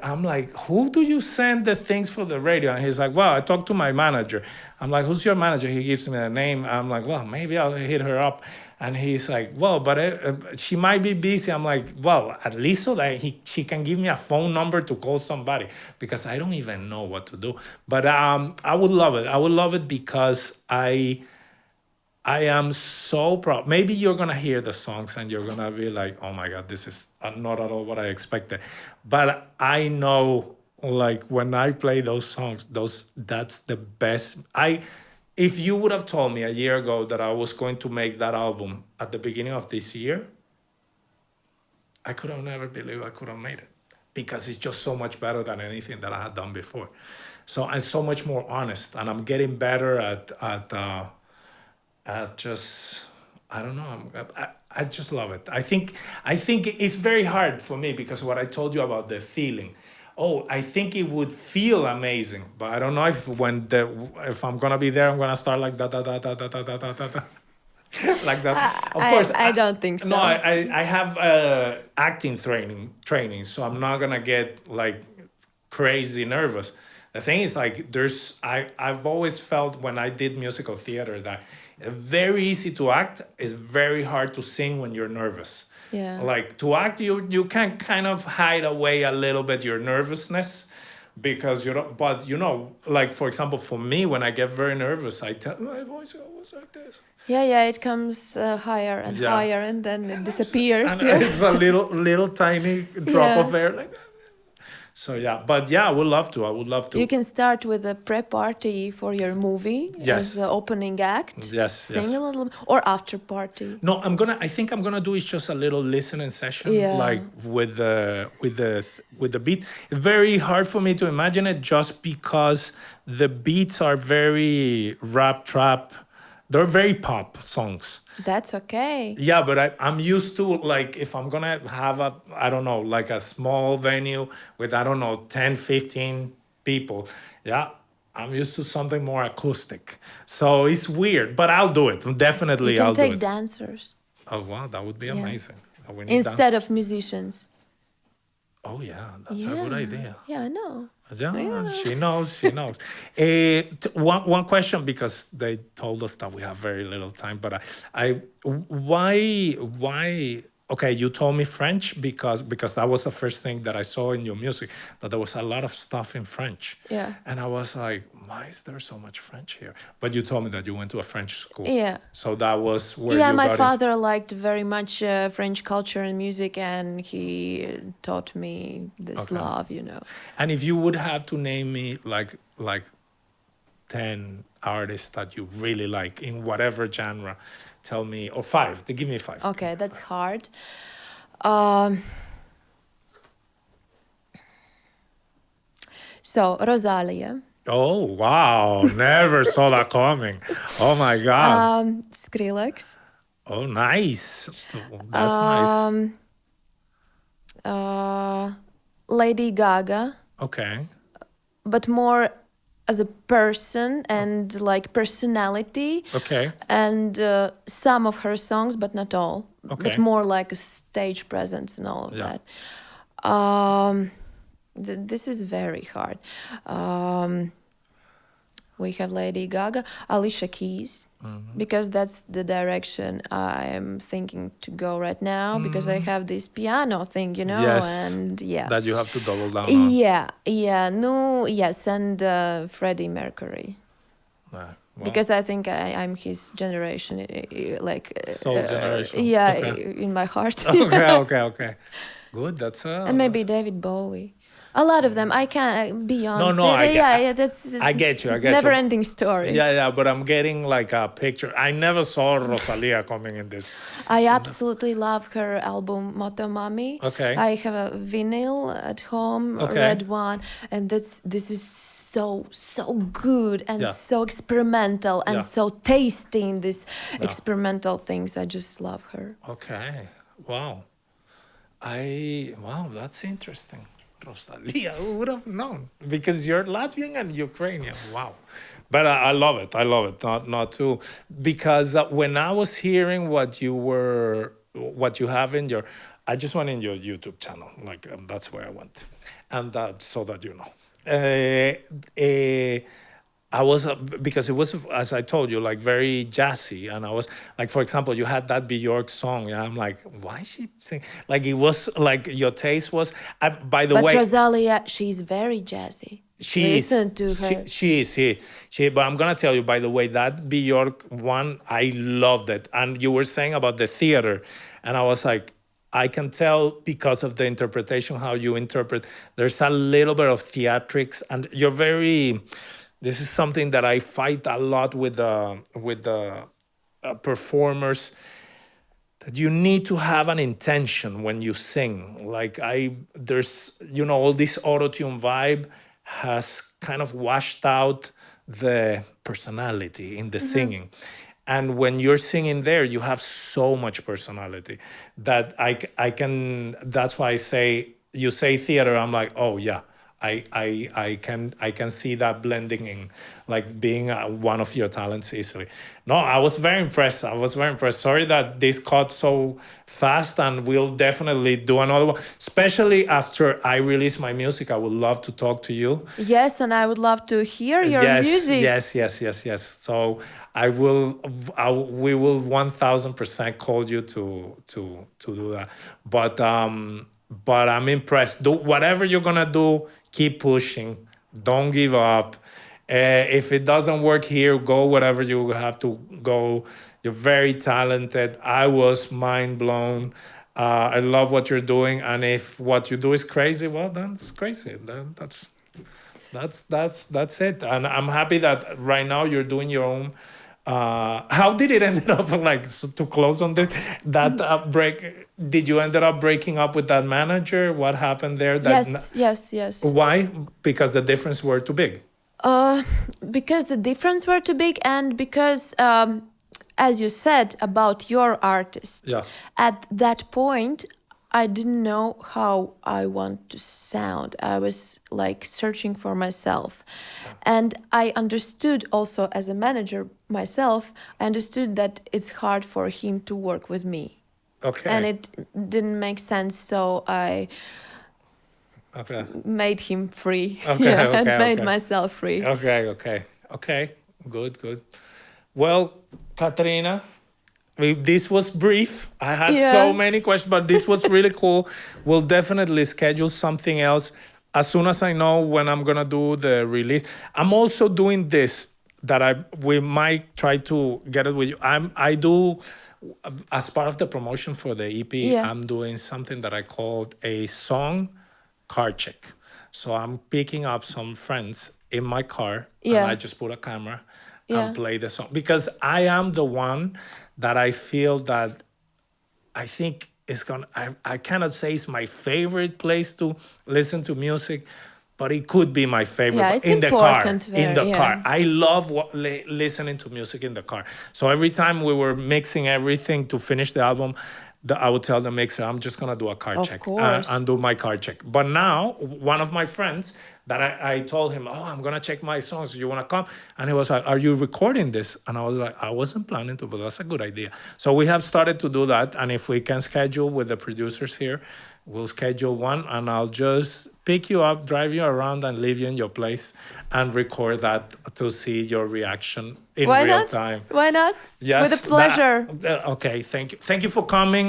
Speaker 2: I'm like, who do you send the things for the radio? And he's like, well, I talked to my manager. I'm like, who's your manager? He gives me the name. I'm like, well, maybe I'll hit her up. And he's like, well, but she might be busy. I'm like, well, at least so that she can give me a phone number to call somebody, because I don't even know what to do. But I would love it. I would love it because I am so proud. Maybe you're gonna hear the songs and you're gonna be like, "Oh my God, this is not at all what I expected." But I know, like when I play those songs, that's the best. If you would have told me a year ago that I was going to make that album at the beginning of this year, I could have never believed I could have made it, because it's just so much better than anything that I had done before. So I'm so much more honest, and I'm getting better at just, I don't know. I just love it. I think it's very hard for me because what I told you about the feeling. Oh, I think it would feel amazing, but I don't know if I'm gonna be there, I'm gonna start like da da da da da da da da da. Like that. Of course,
Speaker 1: I don't think so.
Speaker 2: no, I have acting training, so I'm not gonna get like crazy nervous. The thing is, like, I've always felt when I did musical theater that very easy to act is very hard to sing when you're nervous.
Speaker 1: Yeah.
Speaker 2: Like to act, you can kind of hide away a little bit your nervousness, because you don't. But like for example, for me, when I get very nervous, I tell my voice always like this.
Speaker 1: Yeah, it comes higher and
Speaker 2: Yeah.
Speaker 1: higher, and then it disappears.
Speaker 2: And
Speaker 1: Yeah.
Speaker 2: it's a little tiny drop
Speaker 1: Yeah.
Speaker 2: of air like that. So yeah, but yeah, I would love to. I would love to.
Speaker 1: You can start with a pre-party for your movie
Speaker 2: Yes.
Speaker 1: as the opening act.
Speaker 2: Yes,
Speaker 1: Sing
Speaker 2: yes.
Speaker 1: a little, or after party.
Speaker 2: No, I think I'm gonna do is just a little listening session,
Speaker 1: Yeah.
Speaker 2: like with the beat. Very hard for me to imagine it, just because the beats are very rap trap. They're very pop songs.
Speaker 1: That's okay.
Speaker 2: Yeah, but I'm used to, like, if I'm gonna have I don't know, like a small venue with, I don't know, 10, 15 people. Yeah, I'm used to something more acoustic. So it's weird, but I'll do it.
Speaker 1: You
Speaker 2: Definitely,
Speaker 1: can
Speaker 2: I'll do
Speaker 1: take
Speaker 2: it.
Speaker 1: dancers.
Speaker 2: Oh, wow, that would be
Speaker 1: Yeah.
Speaker 2: amazing. We need
Speaker 1: Instead
Speaker 2: dancers.
Speaker 1: of musicians.
Speaker 2: Oh, yeah, that's a good
Speaker 1: Yeah.
Speaker 2: idea.
Speaker 1: Yeah, I know.
Speaker 2: Yeah,
Speaker 1: Yeah.
Speaker 2: she knows. She knows. One question because they told us that we have very little time, but why? Okay, you told me French because that was the first thing that I saw in your music, that there was a lot of stuff in French,
Speaker 1: Yeah.
Speaker 2: and I was like, why is there so much French here? But you told me that you went to a French school,
Speaker 1: Yeah.
Speaker 2: so that was where
Speaker 1: Yeah,
Speaker 2: you
Speaker 1: my
Speaker 2: got into.
Speaker 1: father liked very much French culture and music, and he taught me this
Speaker 2: Okay,
Speaker 1: love.
Speaker 2: and if you would have to name me like 10 artists that you really like in whatever genre, tell me, or five, to give me five.
Speaker 1: Okay, that's hard. Um, so, Rosalia,
Speaker 2: Oh, wow. Never saw that coming. Oh, my God.
Speaker 1: Skrillex,
Speaker 2: Oh, nice. That's nice.
Speaker 1: um, uh, Lady Gaga,
Speaker 2: Okay.
Speaker 1: but more as a person and like personality,
Speaker 2: Okay.
Speaker 1: and some of her songs, but not all, but
Speaker 2: Okay.
Speaker 1: more like a stage presence and all of
Speaker 2: Yeah.
Speaker 1: that. This is very hard. We have Lady Gaga, Alicia Keys, because that's the direction I'm thinking to go right now, because I have this piano thing,
Speaker 2: Yes.
Speaker 1: and yeah.
Speaker 2: That you have to double down on.
Speaker 1: Yeah, no, yes, and Freddie Mercury.
Speaker 2: Well,
Speaker 1: Because I think I'm his generation, like,
Speaker 2: Soul Generation.
Speaker 1: yeah,
Speaker 2: Okay.
Speaker 1: in my heart.
Speaker 2: Okay. Okay. Okay. Good. That's
Speaker 1: And maybe
Speaker 2: that's.
Speaker 1: David Bowie. A lot of them. I can't.
Speaker 2: No,
Speaker 1: Beyonce. Yeah, that's
Speaker 2: I get you. I get you.
Speaker 1: never-ending story.
Speaker 2: Yeah, yeah, but I'm getting like a picture. I never saw Rosalia coming in this.
Speaker 1: I absolutely love her album Motomami.
Speaker 2: Okay.
Speaker 1: I have a vinyl at home, a
Speaker 2: Okay.
Speaker 1: red one, and this is so good and
Speaker 2: Yeah.
Speaker 1: so experimental and
Speaker 2: Yeah.
Speaker 1: so tasty in these experimental things. I just love her.
Speaker 2: Okay. Wow. Wow, that's interesting. Rosalia, who would have known? Because you're Latvian and Ukrainian. Wow. But I love it. I love it. Not too. Because when I was hearing what you have in your, I just went in your YouTube channel. Like, that's where I went. And that, so that you know. I was because it was, as I told you, like very jazzy, and I was like, for example, you had that Bjork song, and I'm like, why is she sing? Like it was like your taste was. By the
Speaker 1: But
Speaker 2: way,
Speaker 1: Rosalia, she's very jazzy.
Speaker 2: she is.
Speaker 1: Listen to her.
Speaker 2: She is. She. But I'm gonna tell you, by the way, that Bjork one, I loved it. And you were saying about the theater, and I was like, I can tell because of the interpretation, how you interpret. There's a little bit of theatrics, and you're very. This is something that I fight a lot with the performers. That you need to have an intention when you sing. Like there's all this auto-tune vibe has kind of washed out the personality in the singing. And when you're singing there, you have so much personality that I can. That's why I say you say theater. I'm like, oh yeah, I can see that blending in, like being one of your talents easily. No, I was very impressed. I was very impressed. Sorry that this cut so fast, and we'll definitely do another one. Especially after I release my music, I would love to talk to you.
Speaker 1: Yes, and I would love to hear your
Speaker 2: Yes,
Speaker 1: music.
Speaker 2: yes. So we will 1000% call you to do that. But I'm impressed. Do whatever you're gonna do, keep pushing. Don't give up. If it doesn't work here, go wherever you have to go. You're very talented. I was mind blown. I love what you're doing, and if what you do is crazy, well, then it's crazy. That's it. And I'm happy that right now you're doing your own. How did it end up like to close on that break? Did you ended up breaking up with that manager? What happened there?
Speaker 1: Yes.
Speaker 2: Why? Because the difference were too big.
Speaker 1: Because the difference were too big, and because, as you said about your artist,
Speaker 2: Yeah.
Speaker 1: at that point, I didn't know how I want to sound. I was like searching for myself. And I understood also as a manager myself, I understood that it's hard for him to work with me. And
Speaker 2: Okay.
Speaker 1: it didn't make sense, so I
Speaker 2: Okay.
Speaker 1: made him free.
Speaker 2: Okay.
Speaker 1: Yeah, and
Speaker 2: Okay.
Speaker 1: made
Speaker 2: Okay.
Speaker 1: myself free.
Speaker 2: Okay. Okay. Okay. Good. Good. Well, Katrina, this was brief. I had so
Speaker 1: Yeah.
Speaker 2: many questions, but this was really cool. We'll definitely schedule something else as soon as I know when I'm gonna do the release. I'm also doing this that we might try to get it with you. I do as part of the promotion for the EP.
Speaker 1: Yeah.
Speaker 2: I'm doing something that I called a song car check. So I'm picking up some friends in my car and I
Speaker 1: Yeah.
Speaker 2: just put a camera and
Speaker 1: Yeah.
Speaker 2: play the song because I am the one that I feel that I think is gonna. I cannot say it's my favorite place to listen to music, but it could be my favorite
Speaker 1: Yeah, it's
Speaker 2: in the car.
Speaker 1: important
Speaker 2: In
Speaker 1: there.
Speaker 2: the
Speaker 1: Yeah.
Speaker 2: car, I love listening to music in the car. So every time we were mixing everything to finish the album, I would tell the mixer, I'm just gonna do a car
Speaker 1: Of
Speaker 2: check
Speaker 1: course.
Speaker 2: and do my car check. But now, one of my friends that I told him, oh, I'm gonna check my songs. You wanna come? And he was like, are you recording this? And I was like, I wasn't planning to, but that's a good idea. So we have started to do that. And if we can schedule with the producers here, we'll schedule one and I'll just pick you up, drive you around, and leave you in your place and record that to see your reaction in
Speaker 1: Why
Speaker 2: real
Speaker 1: not?
Speaker 2: time.
Speaker 1: Why not? With a
Speaker 2: Yes,
Speaker 1: pleasure.
Speaker 2: okay. Thank you. Thank you for coming.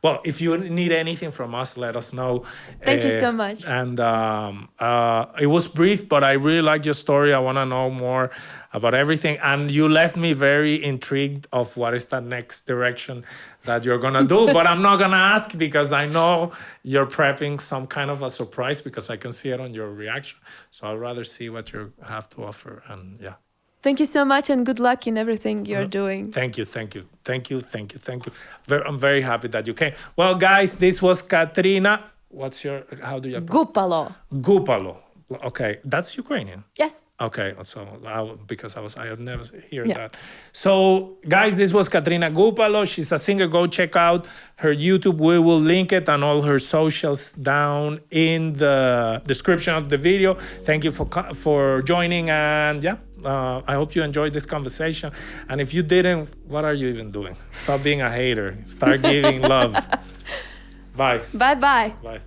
Speaker 2: Well, if you need anything from us, let us know.
Speaker 1: Thank you so much.
Speaker 2: And it was brief, but I really like your story. I want to know more about everything. And you left me very intrigued of what is the next direction that you're gonna do. But I'm not gonna ask because I know you're prepping some kind of a surprise because I can see it on your reaction. So I'd rather see what you have to offer. And yeah.
Speaker 1: Thank you so much and good luck in everything you're doing.
Speaker 2: Thank you, thank you, thank you, thank you, thank you. I'm very happy that you came. Well, guys, this was Katrina. How do you?
Speaker 1: Gupalo.
Speaker 2: Gupalo. Okay, that's Ukrainian.
Speaker 1: Yes.
Speaker 2: Okay, so I have never heard
Speaker 1: Yeah.
Speaker 2: that. So, guys, this was Katrina Gupalo. She's a singer. Go check out her YouTube. We will link it and all her socials down in the description of the video. Thank you for joining, and yeah, I hope you enjoyed this conversation. And if you didn't, what are you even doing? Stop being a hater. Start giving love. Bye.
Speaker 1: Bye bye.
Speaker 2: Bye.